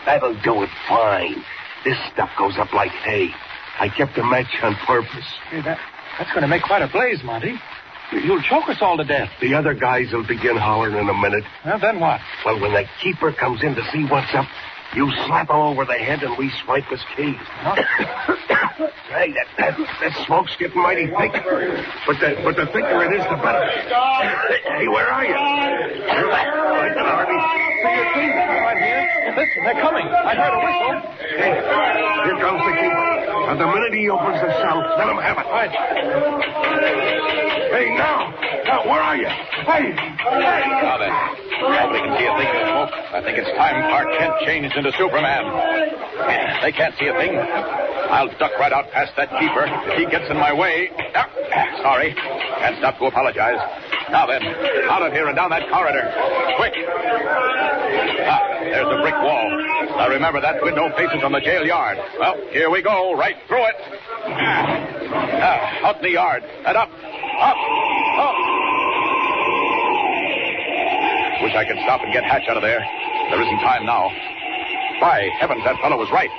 That'll do it fine. This stuff goes up like hay. I kept the match on purpose. Hey, that's going to make quite a blaze, Monty. You'll choke us all to death. The other guys will begin hollering in a minute. Well, then what? Well, when the keeper comes in to see what's up, you slap him over the head and we swipe his keys. Huh? Hey, that smoke's getting mighty thick. But the thicker it is, the better. Hey, where are you? I can hardly see your teeth. Right here. Listen, they're coming. I heard a whistle. Hey, here comes the keeper. And the minute he opens the cell, let him have it. Right. Hey, now, where are you? Hey! Now then, nobody can see a thing in the smoke. I think it's time Clark Kent changed into Superman. They can't see a thing. I'll duck right out past that keeper. If he gets in my way... sorry. Can't stop to apologize. Now then, out of here and down that corridor. Quick. There's the brick wall. Now remember, that window faces on the jail yard. Well, here we go, right through it. Out in the yard. And up. Up. Up. Wish I could stop and get Hatch out of there. There isn't time now. By heavens, that fellow was right.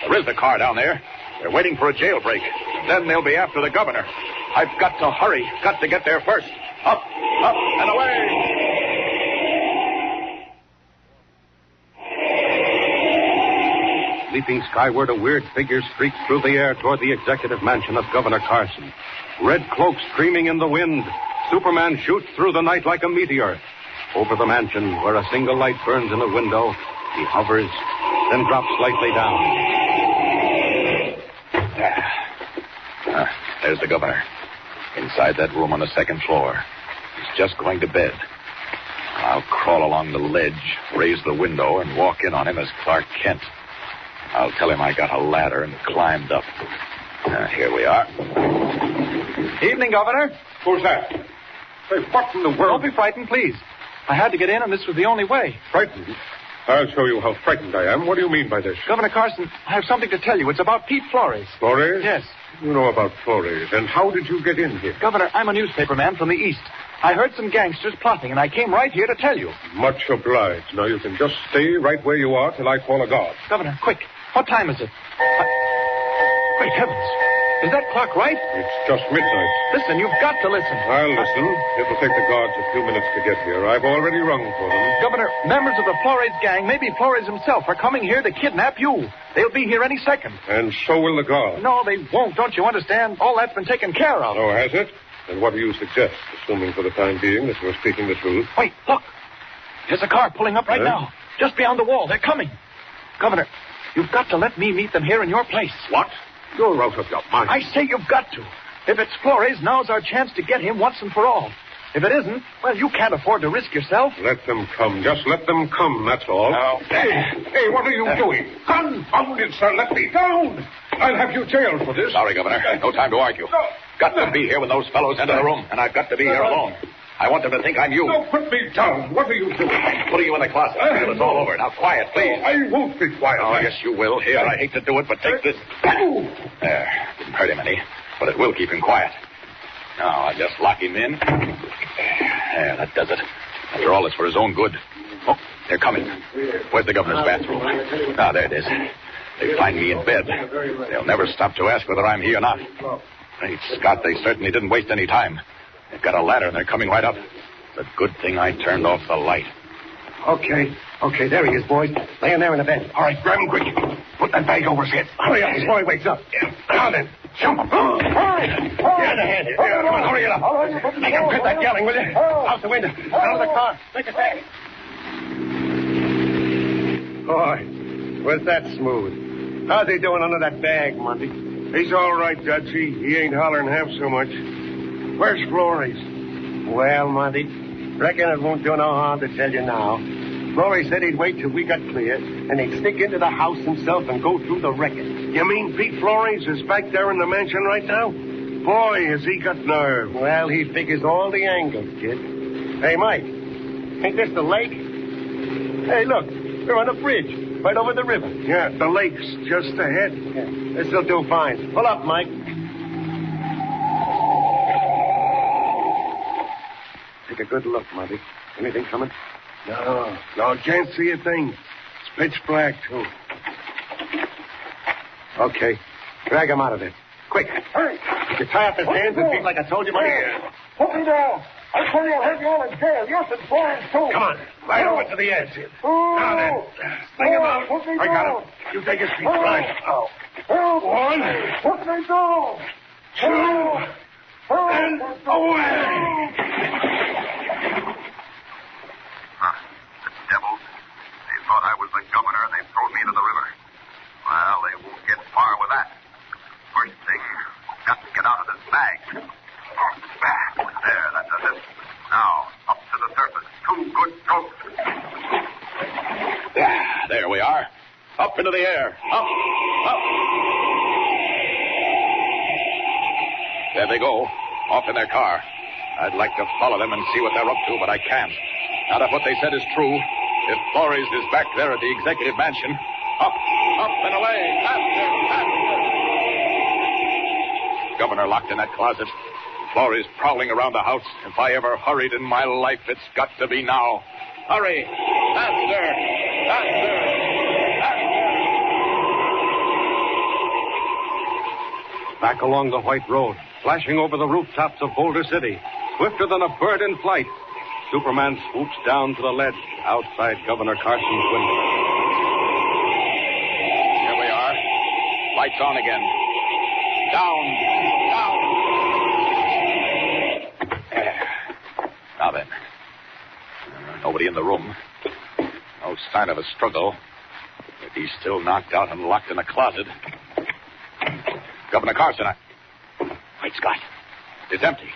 There is the car down there. They're waiting for a jailbreak. Then they'll be after the governor. I've got to hurry. Got to get there first. Up, up, and away. Leaping skyward, a weird figure streaks through the air toward the executive mansion of Governor Carson. Red cloak streaming in the wind. Superman shoots through the night like a meteor. Over the mansion, where a single light burns in a window, he hovers, then drops slightly down. There's the governor. Inside that room on the second floor. He's just going to bed. I'll crawl along the ledge, raise the window, and walk in on him as Clark Kent. I'll tell him I got a ladder and climbed up. Here we are. Evening, Governor. Who's that? Say, what in the world? Don't be frightened, please. I had to get in, and this was the only way. Frightened? I'll show you how frightened I am. What do you mean by this? Governor Carson, I have something to tell you. It's about Pete Flores. Flores? Yes. You know about Flores. And how did you get in here? Governor, I'm a newspaper man from the East. I heard some gangsters plotting, and I came right here to tell you. Much obliged. Now, you can just stay right where you are till I call a guard. Governor, quick. What time is it? Great heavens. Is that clock right? It's just midnight. Listen, you've got to listen. I'll listen. It'll take the guards a few minutes to get here. I've already rung for them. Governor, members of the Flores gang, maybe Flores himself, are coming here to kidnap you. They'll be here any second. And so will the guards. No, they won't. Don't you understand? All that's been taken care of. Oh, has it? And what do you suggest, assuming for the time being that you're speaking the truth? Wait, look. There's a car pulling up right now. Just beyond the wall. They're coming. Governor, you've got to let me meet them here in your place. What? You're out of your mind. I say you've got to. If it's Flores, now's our chance to get him once and for all. If it isn't, well, you can't afford to risk yourself. Let them come. Just let them come, that's all. No. Hey, what are you doing? Confound it, sir. Let me down. I'll have you jailed for this. Sorry, Governor. No time to argue. No. Got to be here when those fellows enter the room, and I've got to be here alone. I want them to think I'm you. No, put me down. What are you doing? I'm putting you in the closet until it's all over. Now, quiet, please. I won't be quiet. Oh, yes, you will. Here, I hate to do it, but take this. There. Didn't hurt him any, but it will keep him quiet. Now, I'll just lock him in. There, that does it. After all, it's for his own good. Oh, they're coming. Where's the governor's bathroom? Ah, there it is. They find me in bed. They'll never stop to ask whether I'm here or not. Great Scott, they certainly didn't waste any time. They've got a ladder and they're coming right up. It's a good thing I turned off the light. Okay, there he is, boys. Laying there in the bed. All right, grab him quick. Put that bag over his head. Hurry up before he wakes up. Yeah. Now then, jump him. Hurry! Get in the hand. Yeah, come on, hurry it up. Make him quit that yelling, will you? Out the window. Out of the car. Make it fast. Boy, was that smooth. How's he doing under that bag, Monty? He's all right, Dutch. He ain't hollering half so much. Where's Flores? Well, Monty, reckon it won't do no harm to tell you now. Flores said he'd wait till we got clear, and he'd sneak into the house himself and go through the wreckage. You mean Pete Flores is back there in the mansion right now? Boy, has he got nerve. Well, he figures all the angles, kid. Hey, Mike, ain't this the lake? Hey, look, we're on a bridge, right over the river. Yeah, the lake's just ahead. Yeah, this'll do fine. Pull up, Mike. Take a good look, Monty. Anything coming? No, can't see a thing. It's pitch black, too. Okay, drag him out of there. Quick. Hurry. You tie up his hands and feet like I told you, Monty. Put me down. I tell you, I'll have you all in jail. Yes, and Florence, too. Come on, right over to the edge. Now then, sling him out. I got him. You take his feet. Right. One. Put me down. Two. And away. Devils. They thought I was the governor and they thrown me into the river. Well, they won't get far with that. First thing, got to get out of this bag. There, that does it. Now, up to the surface. 2 good strokes. There we are. Up into the air. Up. There they go. Off in their car. I'd like to follow them and see what they're up to, but I can't. Now, if what they said is true, if Flores is back there at the executive mansion, up and away, faster. Governor locked in that closet. Flores prowling around the house. If I ever hurried in my life, it's got to be now. Hurry! Faster! Back along the white road, flashing over the rooftops of Boulder City, swifter than a bird in flight, Superman swoops down to the ledge outside Governor Carson's window. Here we are. Lights on again. Down. Now then. Nobody in the room. No sign of a struggle. If he's still knocked out and locked in a closet. Governor Carson, Wait, Scott. It's empty.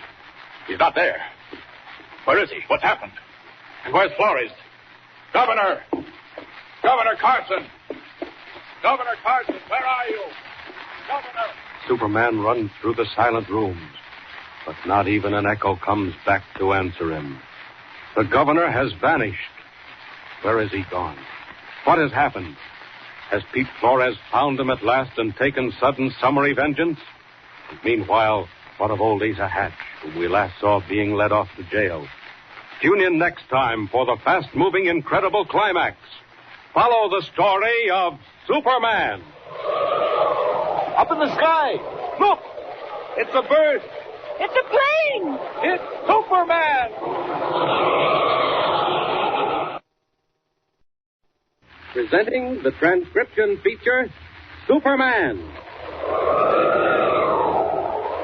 He's not there. Where is he? What's happened? And where's Flores? Governor Carson! Governor Carson, where are you? Governor! Superman runs through the silent rooms, but not even an echo comes back to answer him. The governor has vanished. Where has he gone? What has happened? Has Pete Flores found him at last and taken sudden summary vengeance? And meanwhile, what of old Asa Hatch, whom we last saw being led off to jail? Tune in next time for the fast-moving, incredible climax. Follow the story of Superman. Up in the sky. Look! It's a bird. It's a plane. It's Superman. Presenting the transcription feature, Superman.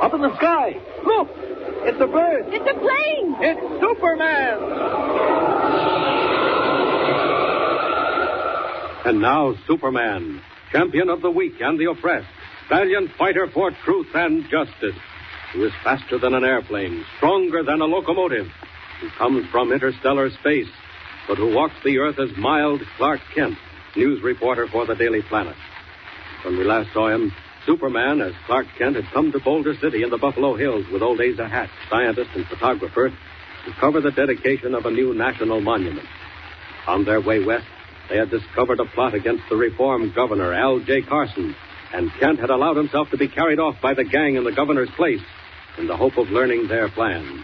Up in the sky. Look! It's a bird. It's a plane. It's Superman. And now, Superman, champion of the weak and the oppressed, valiant fighter for truth and justice, who is faster than an airplane, stronger than a locomotive, who comes from interstellar space, but who walks the earth as mild Clark Kent, news reporter for the Daily Planet. When we last saw him, Superman, as Clark Kent, had come to Boulder City in the Buffalo Hills with old Asa Hatch, scientist and photographer, to cover the dedication of a new national monument. On their way west, they had discovered a plot against the reformed governor, Al J. Carson, and Kent had allowed himself to be carried off by the gang in the governor's place in the hope of learning their plan.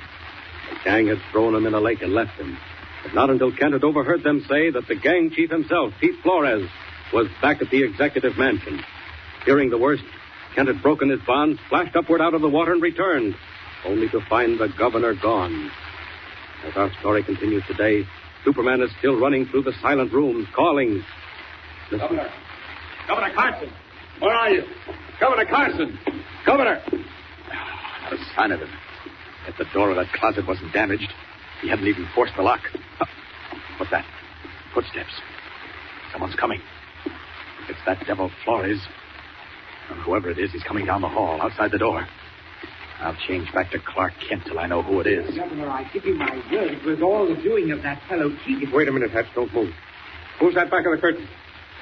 The gang had thrown him in a lake and left him, but not until Kent had overheard them say that the gang chief himself, Pete Flores, was back at the executive mansion. Fearing the worst, Kent had broken his bonds, splashed upward out of the water, and returned, only to find the governor gone. As our story continues today, Superman is still running through the silent rooms, calling. Listen. Governor! Governor Carson! Where are you? Governor Carson! Governor! Not a sign of him. Yet the door of that closet wasn't damaged. He hadn't even forced the lock. What's that? Footsteps. Someone's coming. If it's that devil Flores, or whoever it is, he's coming down the hall, outside the door. I'll change back to Clark Kent till I know who it is. Governor, I give you my word, it was all the doing of that fellow Keegan. Wait a minute, Hatch. Don't move. Who's that back of the curtain?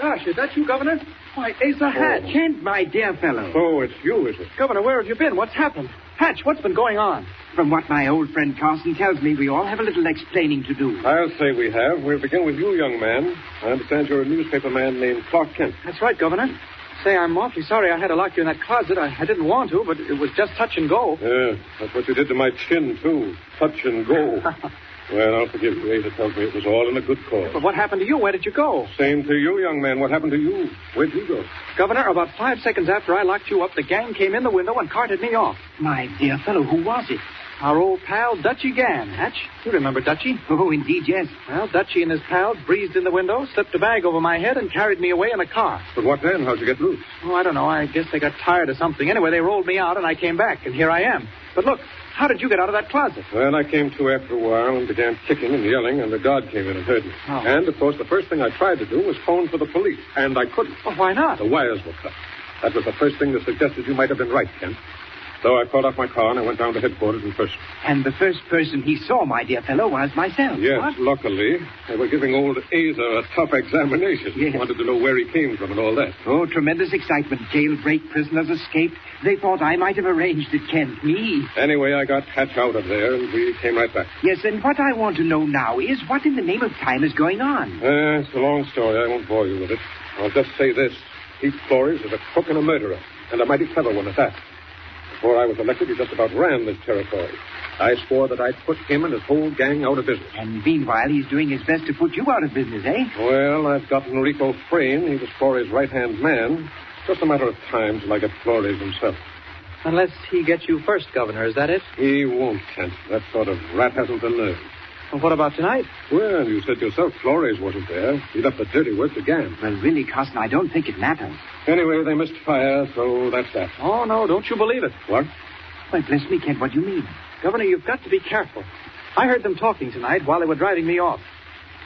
Gosh, is that you, Governor? Why, Asa Hatch. Kent, my dear fellow. Oh, it's you, is it? Governor, where have you been? What's happened? Hatch, what's been going on? From what my old friend Carson tells me, we all have a little explaining to do. I'll say we have. We'll begin with you, young man. I understand you're a newspaper man named Clark Kent. That's right, Governor. Say, I'm awfully sorry I had to lock you in that closet. I didn't want to, but it was just touch and go. Yeah, that's what you did to my chin, too. Touch and go. Well, I'll forgive you. Asa tells me it was all in a good cause. But what happened to you? Where did you go? Same to you, young man. What happened to you? Where'd you go? Governor, about 5 seconds after I locked you up, the gang came in the window and carted me off. My dear fellow, who was it? Our old pal, Dutchy Gann, Hatch. You remember Dutchy? Oh, indeed, yes. Well, Dutchy and his pals breezed in the window, slipped a bag over my head, and carried me away in a car. But what then? How'd you get loose? Oh, I don't know. I guess they got tired of something. Anyway, they rolled me out, and I came back, and here I am. But look, how did you get out of that closet? Well, I came to after a while and began kicking and yelling, and the guard came in and heard me. Oh. And, of course, the first thing I tried to do was phone for the police, and I couldn't. Well, why not? The wires were cut. That was the first thing that suggested you might have been right, Kent. So I called off my car and I went down to headquarters in person. And the first person he saw, my dear fellow, was myself. Yes, What? luckily. They were giving old Asa a tough examination. Yes. Wanted to know where he came from and all that. Oh, tremendous excitement. Jailbreak, prisoners escaped. They thought I might have arranged it, Kent. Me. Anyway, I got Hatch out of there and we came right back. Yes, and what I want to know now is what in the name of time is going on? It's a long story. I won't bore you with it. I'll just say this. Pete Flores is a crook and a murderer, and a mighty clever one at that. Before I was elected, he just about ran this territory. I swore that I'd put him and his whole gang out of business. And meanwhile, he's doing his best to put you out of business, eh? Well, I've gotten Rico Frayne. He was Flores' right-hand man. Just a matter of time till I get Flores himself. Unless he gets you first, Governor, is that it? He won't, Kent. That sort of rat hasn't the nerve. Well, what about tonight? Well, you said yourself Flores wasn't there. He left the dirty work to Gann. Well, really, Carson, I don't think it matters. Anyway, they missed fire, so that's that. Oh, no, don't you believe it. What? Why, bless me, Kent, what do you mean? Governor, you've got to be careful. I heard them talking tonight while they were driving me off.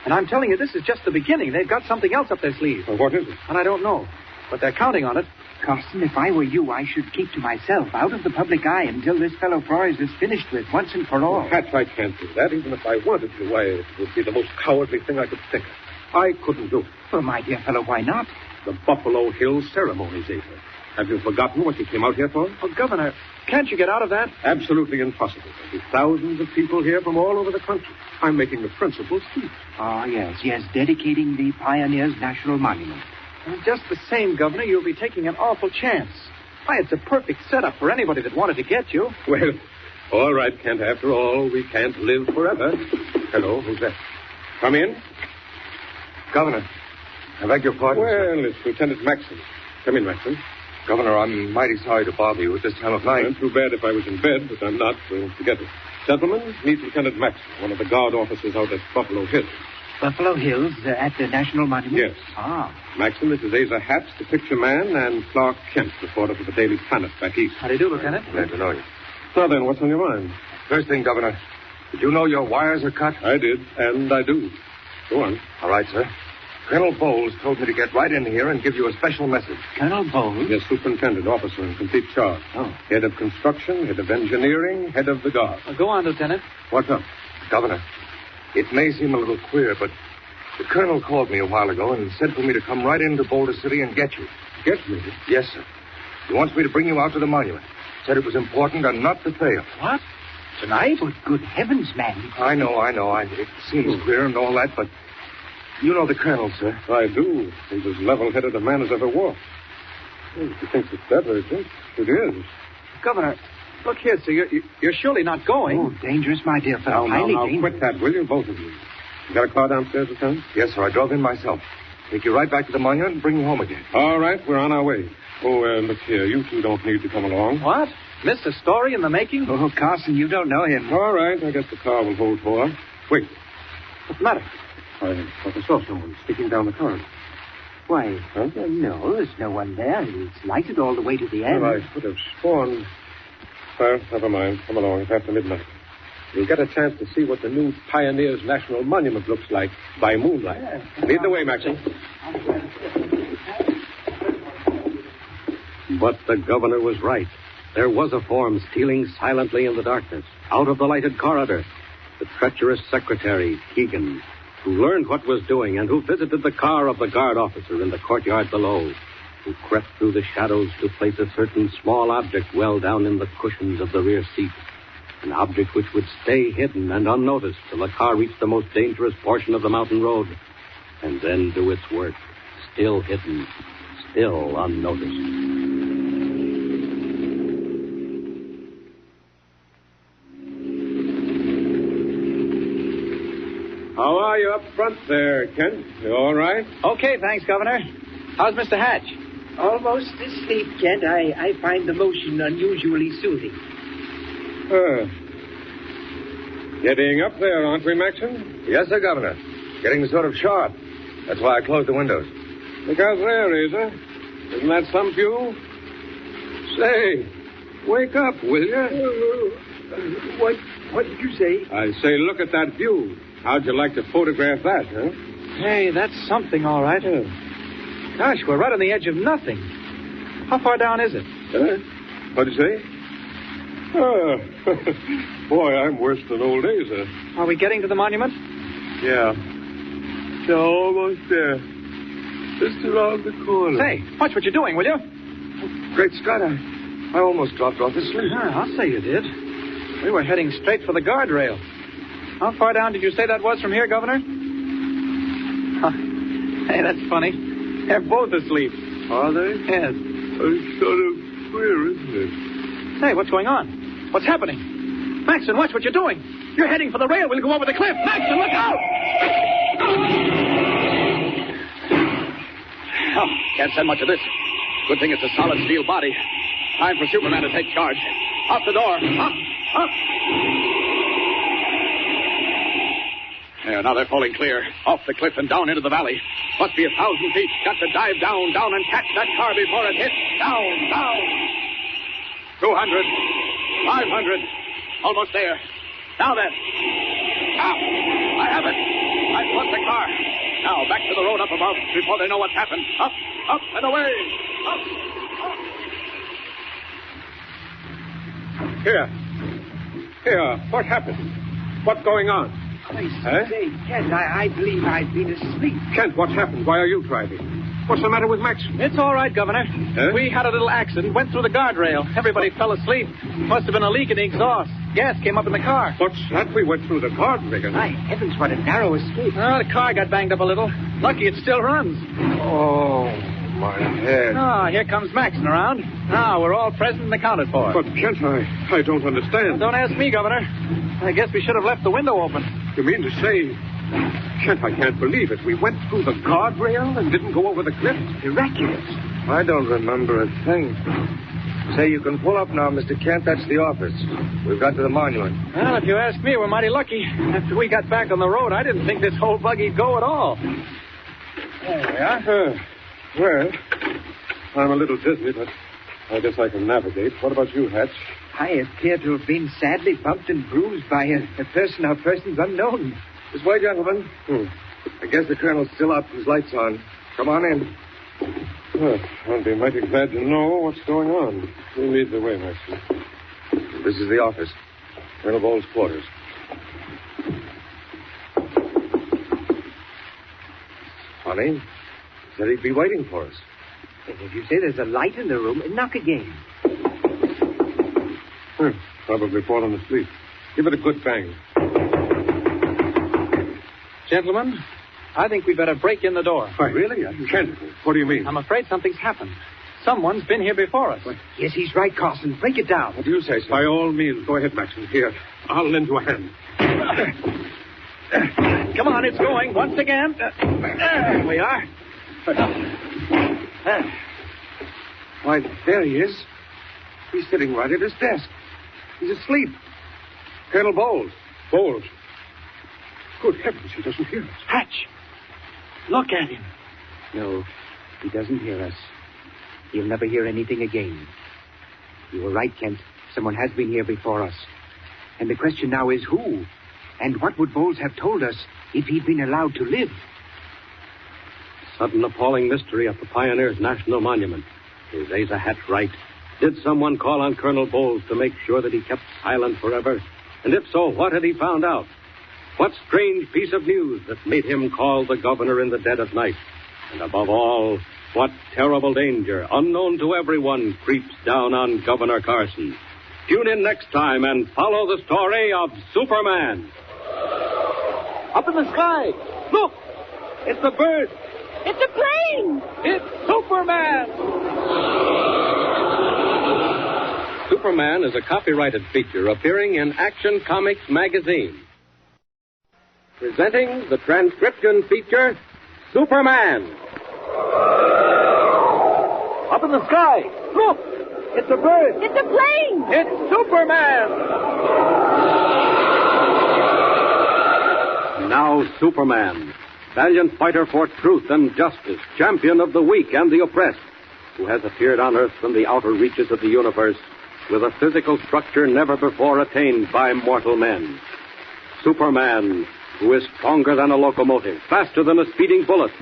And I'm telling you, this is just the beginning. They've got something else up their sleeve. Well, what is it? And I don't know. But they're counting on it. Carson, if I were you, I should keep to myself, out of the public eye, until this fellow Flores is finished with, once and for all. Hatch, I can't do that. Even if I wanted to, why, it would be the most cowardly thing I could think of. I couldn't do it. Well, my dear fellow, why not? The Buffalo Hills ceremonies, Asa. Have you forgotten what you came out here for? Oh, Governor, can't you get out of that? Absolutely impossible. There'll be thousands of people here from all over the country. I'm making the principal speech. Oh, yes, dedicating the Pioneers' National Monument. Well, just the same, Governor, you'll be taking an awful chance. Why, it's a perfect setup for anybody that wanted to get you. Well, all right, Kent. After all, we can't live forever. Hello, who's that? Come in. Governor, I beg your pardon, sir. Well, it's Lieutenant Maxson. Come in, Maxson. Governor, I'm mighty sorry to bother you at this time of night. Well, too bad if I was in bed, but I'm not, so forget it. Gentlemen, meet Lieutenant Maxson, one of the guard officers out at Buffalo Hills. Buffalo Hills, at the National Monument? Yes. Ah. Maxson, this is Asa Hatch, the picture man, and Clark Kent, reporter for the Daily Planet back east. How do you do, Lieutenant? Glad to know you. Now then, what's on your mind? First thing, Governor, did you know your wires are cut? I did, and I do. Go on. All right, sir. Colonel Bowles told me to get right in here and give you a special message. Colonel Bowles? Yes, superintendent, officer in complete charge. Oh. Head of construction, head of engineering, head of the guard. Go on, Lieutenant. What's up? Governor, it may seem a little queer, but the colonel called me a while ago and said for me to come right into Boulder City and get you. Get me? Yes, sir. He wants me to bring you out to the monument. Said it was important and not to fail. What? Tonight? Oh, good heavens, man. I know. It seems queer and all that, but you know the colonel, sir. I do. He's as level-headed a man as ever walked. Well, if he thinks it's that urgent, it is. Governor, look here, sir. You're surely not going. Oh, dangerous, my dear fellow. Now, Highly dangerous. quit that, will you, both of you? You got a car downstairs, Lieutenant? Yes, sir. I drove in myself. Take you right back to the monument and bring you home again. All right, we're on our way. Oh, look here. You two don't need to come along. What? Mr. Story in the making? Oh, Carson, you don't know him. All right. I guess the car will hold four. Wait. What's the matter? I thought I saw someone sticking down the corridor. Why, no, there's no one there. It's lighted all the way to the end. Well, I could have sworn. Well, never mind. Come along. It's after midnight. You'll get a chance to see what the new Pioneers National Monument looks like by moonlight. Lead the way, Maxie. But the governor was right. There was a form stealing silently in the darkness, out of the lighted corridor. The treacherous secretary, Keegan, who learned what was doing and who visited the car of the guard officer in the courtyard below, who crept through the shadows to place a certain small object well down in the cushions of the rear seat. An object which would stay hidden and unnoticed till the car reached the most dangerous portion of the mountain road, and then do its work, still hidden, still unnoticed. How are you up front there, Kent? You all right? Okay, thanks, Governor. How's Mr. Hatch? Almost asleep, Kent. I find the motion unusually soothing. Getting up there, aren't we, Maxon? Yes, sir, Governor. Getting sort of sharp. That's why I closed the windows. Look out there, Asa. Isn't that some view? Say, wake up, will you? What did you say? I say, look at that view. How'd you like to photograph that, huh? Hey, that's something, all right. Gosh, we're right on the edge of nothing. How far down is it? What'd you say? Oh, boy, I'm worse than old Asa. Are we getting to the monument? Yeah. So almost there. Just around the corner. Say, watch what you're doing, will you? Great Scott, I almost dropped off asleep. I'll say you did. We were heading straight for the guardrail. How far down did you say that was from here, Governor? Hey, that's funny. They're both asleep. Are they? Yes. It's sort of queer, isn't it? Say, what's going on? What's happening? Maxon, watch what you're doing. You're heading for the rail. We'll go over the cliff. Maxon, look out! Oh, can't send much of this. Good thing it's a solid steel body. Time for Superman to take charge. Out the door. Up. There, now they're falling clear. Off the cliff and down into the valley. Must be 1,000 feet. Got to dive down, and catch that car before it hits. Down. 200. 500. Almost there. Now then. I have it. I've caught the car. Now back to the road up above before they know what's happened. Up and away. Here. What happened? What's going on? Say, Kent, I believe I've been asleep. Kent, what's happened? Why are you driving? What's the matter with Max? It's all right, Governor. We had a little accident, went through the guardrail. Everybody fell asleep. Must have been a leak in the exhaust. Gas came up in the car. What's that? We went through the guardrail. My heavens, what a narrow escape. The car got banged up a little. Lucky it still runs. Oh, my head. Here comes Maxon around. Now we're all present and accounted for. But, Kent, I don't understand. Don't ask me, Governor. I guess we should have left the window open. You mean to say... Kent, I can't believe it. We went through the guardrail and didn't go over the cliff? Miraculous. I don't remember a thing. Say, you can pull up now, Mr. Kent. That's the office. We've got to the monument. Well, if you ask me, we're mighty lucky. After we got back on the road, I didn't think this whole buggy'd go at all. There we are. Well, I'm a little dizzy, but I guess I can navigate. What about you, Hatch? I appear to have been sadly bumped and bruised by a person or persons unknown. This way, gentlemen. I guess the colonel's still up. His light's on. Come on in. Well, I'll be mighty glad to know what's going on. You lead the way, Maxie. This is the office. Colonel Bowles' quarters. Funny. He said he'd be waiting for us. If you say there's a light in the room, knock again. Probably fallen asleep. Give it a good bang. Gentlemen, I think we'd better break in the door. Why, really? Kent, what do you mean? I'm afraid something's happened. Someone's been here before us. Yes, he's right, Carson. Break it down. What do you say, sir? By all means, go ahead, Maxon. Here, I'll lend you a hand. Come on, it's going. Once again. There we are. Why, there he is. He's sitting right at his desk. He's asleep. Colonel Bowles. Bowles. Good heavens, he doesn't hear us. Hatch! Look at him. No, he doesn't hear us. He'll never hear anything again. You were right, Kent. Someone has been here before us. And the question now is who? And what would Bowles have told us if he'd been allowed to live? Sudden appalling mystery at the Pioneers' National Monument. Is Asa Hatch right? Did someone call on Colonel Bowles to make sure that he kept silent forever? And if so, what had he found out? What strange piece of news that made him call the governor in the dead of night? And above all, what terrible danger, unknown to everyone, creeps down on Governor Carson? Tune in next time and follow the story of Superman. Up in the sky. Look! It's a bird. It's a plane! It's Superman! Superman is a copyrighted feature appearing in Action Comics magazine. Presenting the transcription feature, Superman. Up in the sky. Look! It's a bird. It's a plane! It's Superman! Now Superman, valiant fighter for truth and justice, champion of the weak and the oppressed, who has appeared on Earth from the outer reaches of the universe with a physical structure never before attained by mortal men. Superman, who is stronger than a locomotive, faster than a speeding bullet,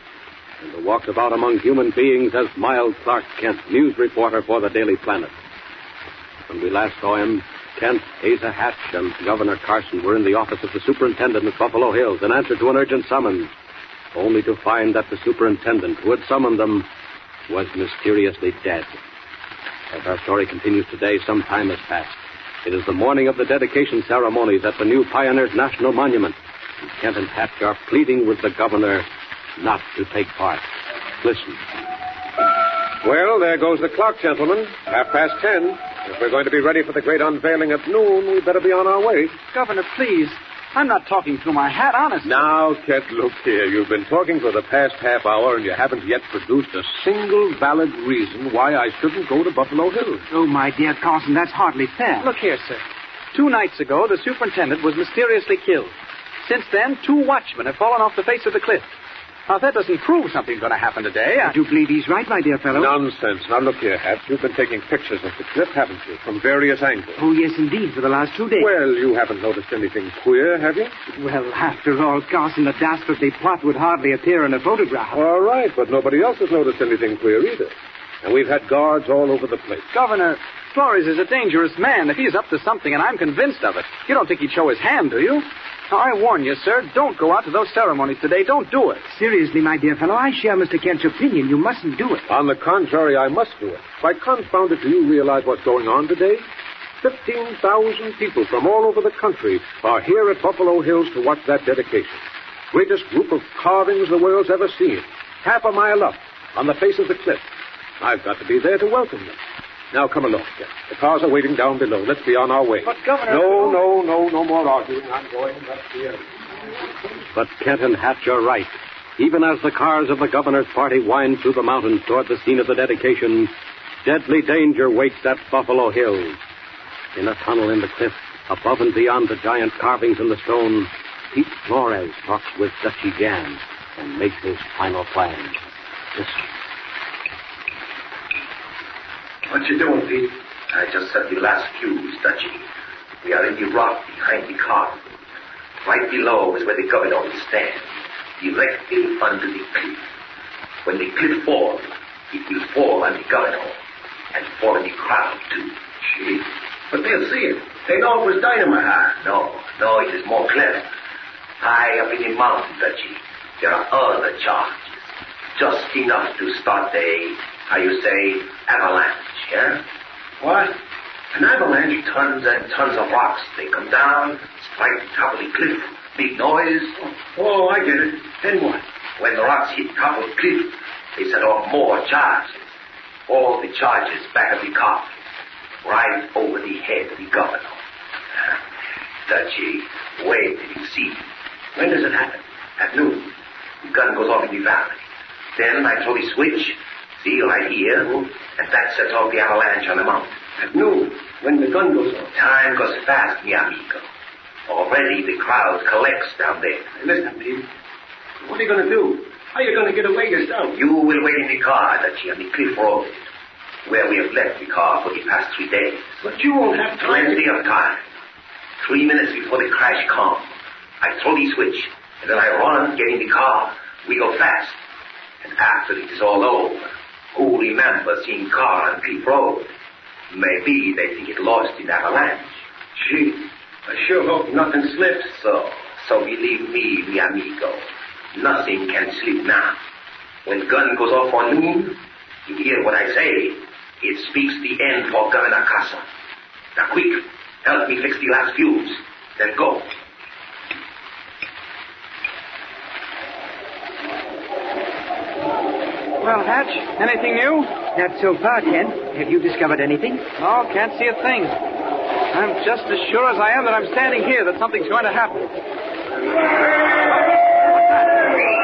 and who walks about among human beings as Miles Clark Kent, news reporter for the Daily Planet. When we last saw him, Kent, Asa Hatch, and Governor Carson were in the office of the superintendent at Buffalo Hills in answer to an urgent summons, only to find that the superintendent who had summoned them was mysteriously dead. As our story continues today, some time has passed. It is the morning of the dedication ceremonies at the new Pioneers' National Monument, and Kent and Hatch are pleading with the governor not to take part. Listen. Well, there goes the clock, gentlemen. 10:30. If we're going to be ready for the great unveiling at noon, we'd better be on our way. Governor, please. I'm not talking through my hat, honestly. Now, Kent, look here. You've been talking for the past half hour, and you haven't yet produced a single valid reason why I shouldn't go to Buffalo Hills. Oh, my dear Carson, that's hardly fair. Look here, sir. 2 nights ago, the superintendent was mysteriously killed. Since then, 2 watchmen have fallen off the face of the cliff. Now, that doesn't prove something's going to happen today. I do believe he's right, my dear fellow. Nonsense. Now, look here, Hatch. You've been taking pictures of the cliff, haven't you? From various angles. Oh, yes, indeed, for the last 2 days. Well, you haven't noticed anything queer, have you? Well, after all, Carson, a dastardly plot would hardly appear in a photograph. All right, but nobody else has noticed anything queer either. And we've had guards all over the place. Governor, Flores is a dangerous man. If he's up to something, and I'm convinced of it, you don't think he'd show his hand, do you? Now, I warn you, sir, don't go out to those ceremonies today. Don't do it. Seriously, my dear fellow, I share Mr. Kent's opinion. You mustn't do it. On the contrary, I must do it. Why, confound it, do you realize what's going on today? 15,000 people from all over the country are here at Buffalo Hills to watch that dedication. Greatest group of carvings the world's ever seen. Half a mile up, on the face of the cliff. I've got to be there to welcome them. Now, come along, Kent. The cars are waiting down below. Let's be on our way. But, Governor... No more arguing. I'm going. That's the end. But Kent and Hatch are right. Even as the cars of the governor's party wind through the mountains toward the scene of the dedication, deadly danger waits at Buffalo Hills. In a tunnel in the cliff, above and beyond the giant carvings in the stone, Pete Flores talks with Dutchy Jan and makes his final plans. Listen. What you doing, Pete? I just set the last fuse, Dutchy. We are in the rock behind the car. Right below is where the governor will stand, directly under the cliff. When the cliff falls, it will fall on the governor and fall in the crowd, too. Gee. But they'll see it. They know it was dynamite. No, it is more clever. High up in the mountain, Dutchy, there are other charges. Just enough to start avalanche, yeah? What? An avalanche, tons and tons of rocks. They come down, strike the top of the cliff. Big noise. Oh, I get it. Then what? When the rocks hit the top of the cliff, they set off more charges. All the charges back of the car. Right over the head of the governor. Dutchy, wait till you see. When does it happen? At noon. The gun goes off in the valley. Then I throw the switch. See, right here, and that sets off the avalanche on the mountain. At noon, when the gun goes off. Time goes fast, mi amigo. Already the crowd collects down there. Listen, Pete. What are you going to do? How are you going to get away yourself? You will wait in the car, Dutchie, on the cliff road, where we have left the car for the past 3 days. But you won't have time. Plenty of time. 3 minutes before the crash comes, I throw the switch, and then I run, get in the car. We go fast. And after it is all over, who remembers seeing car on Cliff Road? Maybe they think it lost in avalanche. Gee, I sure hope nothing slips. So believe me, mi amigo, nothing can slip now. When gun goes off on noon, you hear what I say. It speaks the end for Governor Casa. Now quick, help me fix the last fuse. Then go. Well, Hatch, anything new? Not so far, Kent. Have you discovered anything? No, can't see a thing. I'm just as sure as I am that I'm standing here that something's going to happen.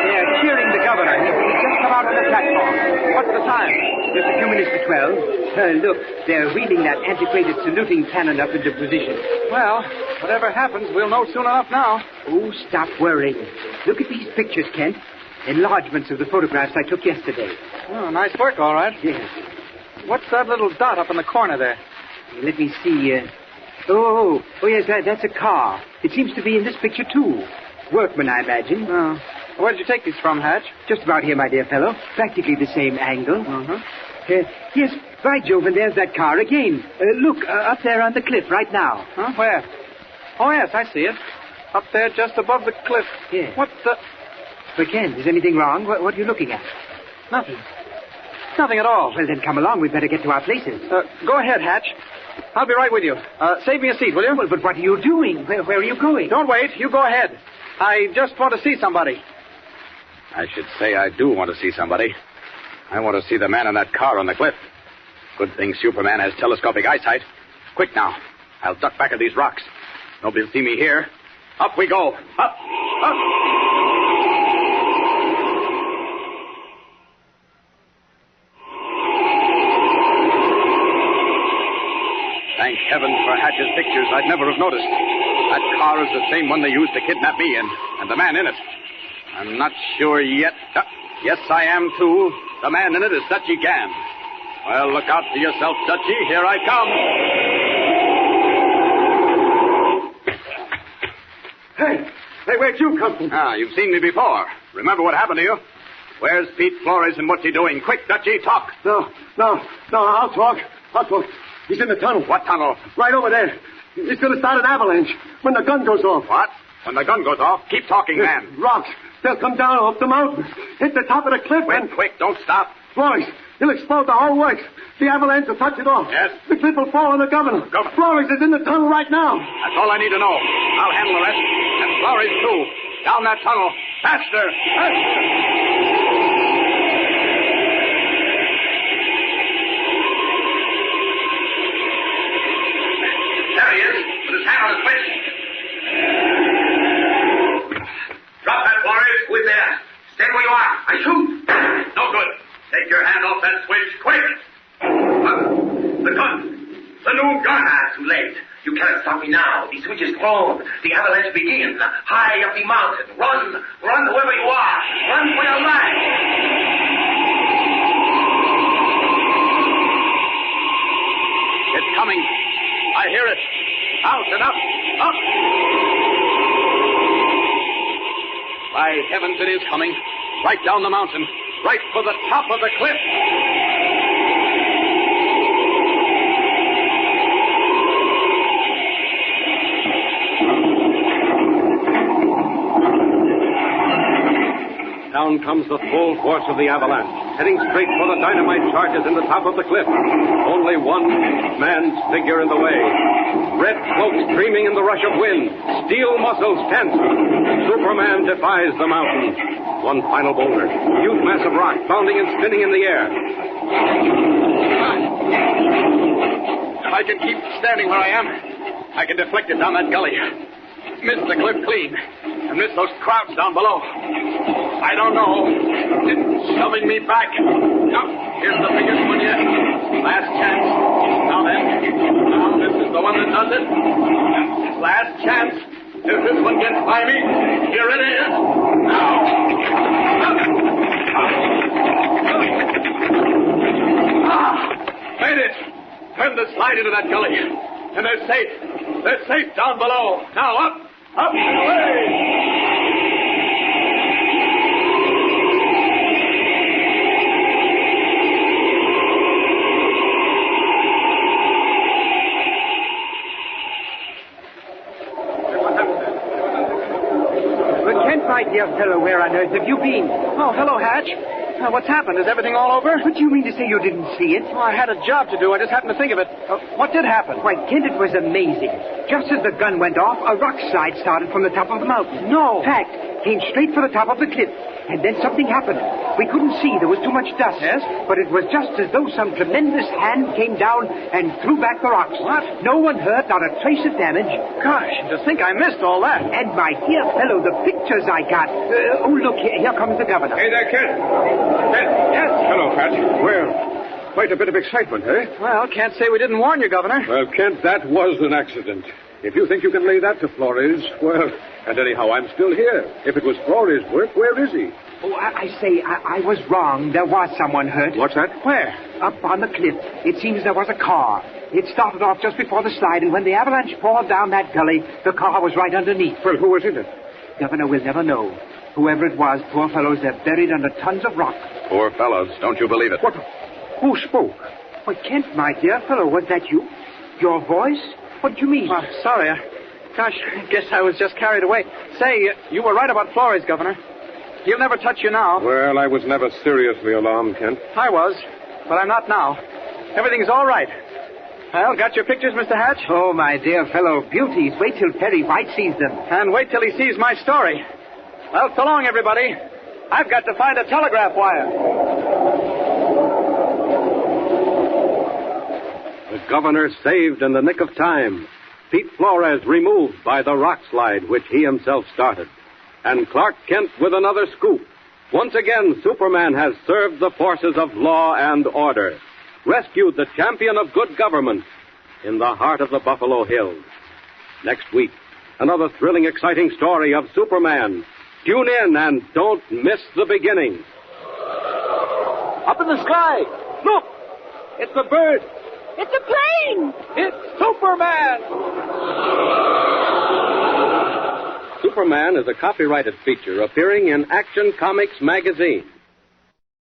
They're cheering the governor. He's just come out on the platform. What's the time? Just a few minutes to 12. Look, they're wheeling that antiquated saluting cannon up into position. Well, whatever happens, we'll know soon enough now. Oh, stop worrying. Look at these pictures, Kent. Enlargements of the photographs I took yesterday. Oh, nice work, all right. Yes. What's that little dot up in the corner there? Let me see. Oh, yes, that's a car. It seems to be in this picture, too. Workmen, I imagine. Oh. Where did you take these from, Hatch? Just about here, my dear fellow. Practically the same angle. Uh-huh. Yes, by Jove, and there's that car again. Look, up there on the cliff right now. Huh? Where? Oh, yes, I see it. Up there just above the cliff. Yes. What the... But, Ken, is anything wrong? What are you looking at? Nothing. Nothing at all. Well, then come along. We'd better get to our places. Go ahead, Hatch. I'll be right with you. Save me a seat, will you? Well, but what are you doing? Where are you going? Don't wait. You go ahead. I just want to see somebody. I should say I do want to see somebody. I want to see the man in that car on the cliff. Good thing Superman has telescopic eyesight. Quick now. I'll duck back of these rocks. Nobody'll see me here. Up we go. Up. Up. Thank heaven for Hatch's pictures. I'd never have noticed. That car is the same one they used to kidnap me in, and the man in it. I'm not sure yet. Yes, I am, too. The man in it is Dutchie Gann. Well, look out for yourself, Dutchie. Here I come. Hey, where'd you come from? You've seen me before. Remember what happened to you? Where's Pete Flores and what's he doing? Quick, Dutchie, talk. No, I'll talk. He's in the tunnel. What tunnel? Right over there. He's going to start an avalanche when the gun goes off. What? When the gun goes off? Keep talking, man. Rocks. They'll come down off the mountain, hit the top of the cliff. Wait, quick, don't stop. Flores, he'll explode the whole works. The avalanche will touch it off. Yes? The cliff will fall on the governor. Flores is in the tunnel right now. That's all I need to know. I'll handle the rest. And Flores, too. Down that tunnel. Faster! There he is, with his hand on the switch. Drop that, Flores. Who is there? Stay where you are. I shoot. No good. Take your hand off that switch, quick. The gun. The new gun. Too late. You cannot stop me now. The switch is thrown. The avalanche begins. High up the mountain. Run. Run wherever you are. Run for your life. It's coming. I hear it. Out and up. Up. By heavens, it is coming. Right down the mountain. Right for the top of the cliff. Down comes the full force of the avalanche, heading straight for the dynamite charges in the top of the cliff. Only one man's figure in the way. Red smoke streaming in the rush of wind. Steel muscles tense. Superman defies the mountain. One final boulder. A huge mass of rock bounding and spinning in the air. If I can keep standing where I am, I can deflect it down that gully. Miss the cliff clean. and miss those crowds down below. I don't know. It's shoving me back. Now, here's the biggest one yet. Last chance. Now then. Now this is the one that does it. Last chance. If this one gets by me, here it is. Now. Made it. Turned the slide into that gully. And they're safe. They're safe down below. Now up, up and away. My dear fellow, where on earth have you been? Oh, hello, Hatch. What's happened? Is everything all over? What do you mean to say you didn't see it? Well, I had a job to do. I just happened to think of it. What did happen? Why, Kent, it was amazing. Just as the gun went off, a rock slide started from the top of the mountain. No. Fact, came straight for the top of the cliff. And then something happened. We couldn't see. There was too much dust. Yes? But it was just as though some tremendous hand came down and threw back the rocks. What? No one hurt, not a trace of damage. Gosh, to think I missed all that. And my dear fellow, the pictures I got. Oh, look, here comes the governor. Hey there, Kent. Kent. Yes? Hello, Patch. Well, quite a bit of excitement, eh? Well, can't say we didn't warn you, Governor. Well, Kent, that was an accident. If you think you can lay that to Flores, well, and anyhow, I'm still here. If it was Flores' work, where is he? Oh, I was wrong. There was someone hurt. What's that? Where? Up on the cliff. It seems there was a car. It started off just before the slide, and when the avalanche poured down that gully, the car was right underneath. Well, who was in it? Governor, we'll never know. Whoever it was, poor fellows, they're buried under tons of rock. Poor fellows. Don't you believe it? What? Who spoke? Why, Kent, my dear fellow, was that you? Your voice? What do you mean? Sorry. Gosh, I guess I was just carried away. Say, you were right about Flores, Governor. He'll never touch you now. Well, I was never seriously alarmed, Kent. I was, but I'm not now. Everything's all right. Well, got your pictures, Mr. Hatch? Oh, my dear fellow, beauties. Wait till Perry White sees them. And wait till he sees my story. Well, so long, everybody. I've got to find a telegraph wire. The governor saved in the nick of time. Pete Flores removed by the rock slide which he himself started. And Clark Kent with another scoop. Once again, Superman has served the forces of law and order, rescued the champion of good government in the heart of the Buffalo Hills. Next week, another thrilling, exciting story of Superman. Tune in and don't miss the beginning. Up in the sky. Look! It's a bird. It's a plane! It's Superman! Superman is a copyrighted feature appearing in Action Comics magazine.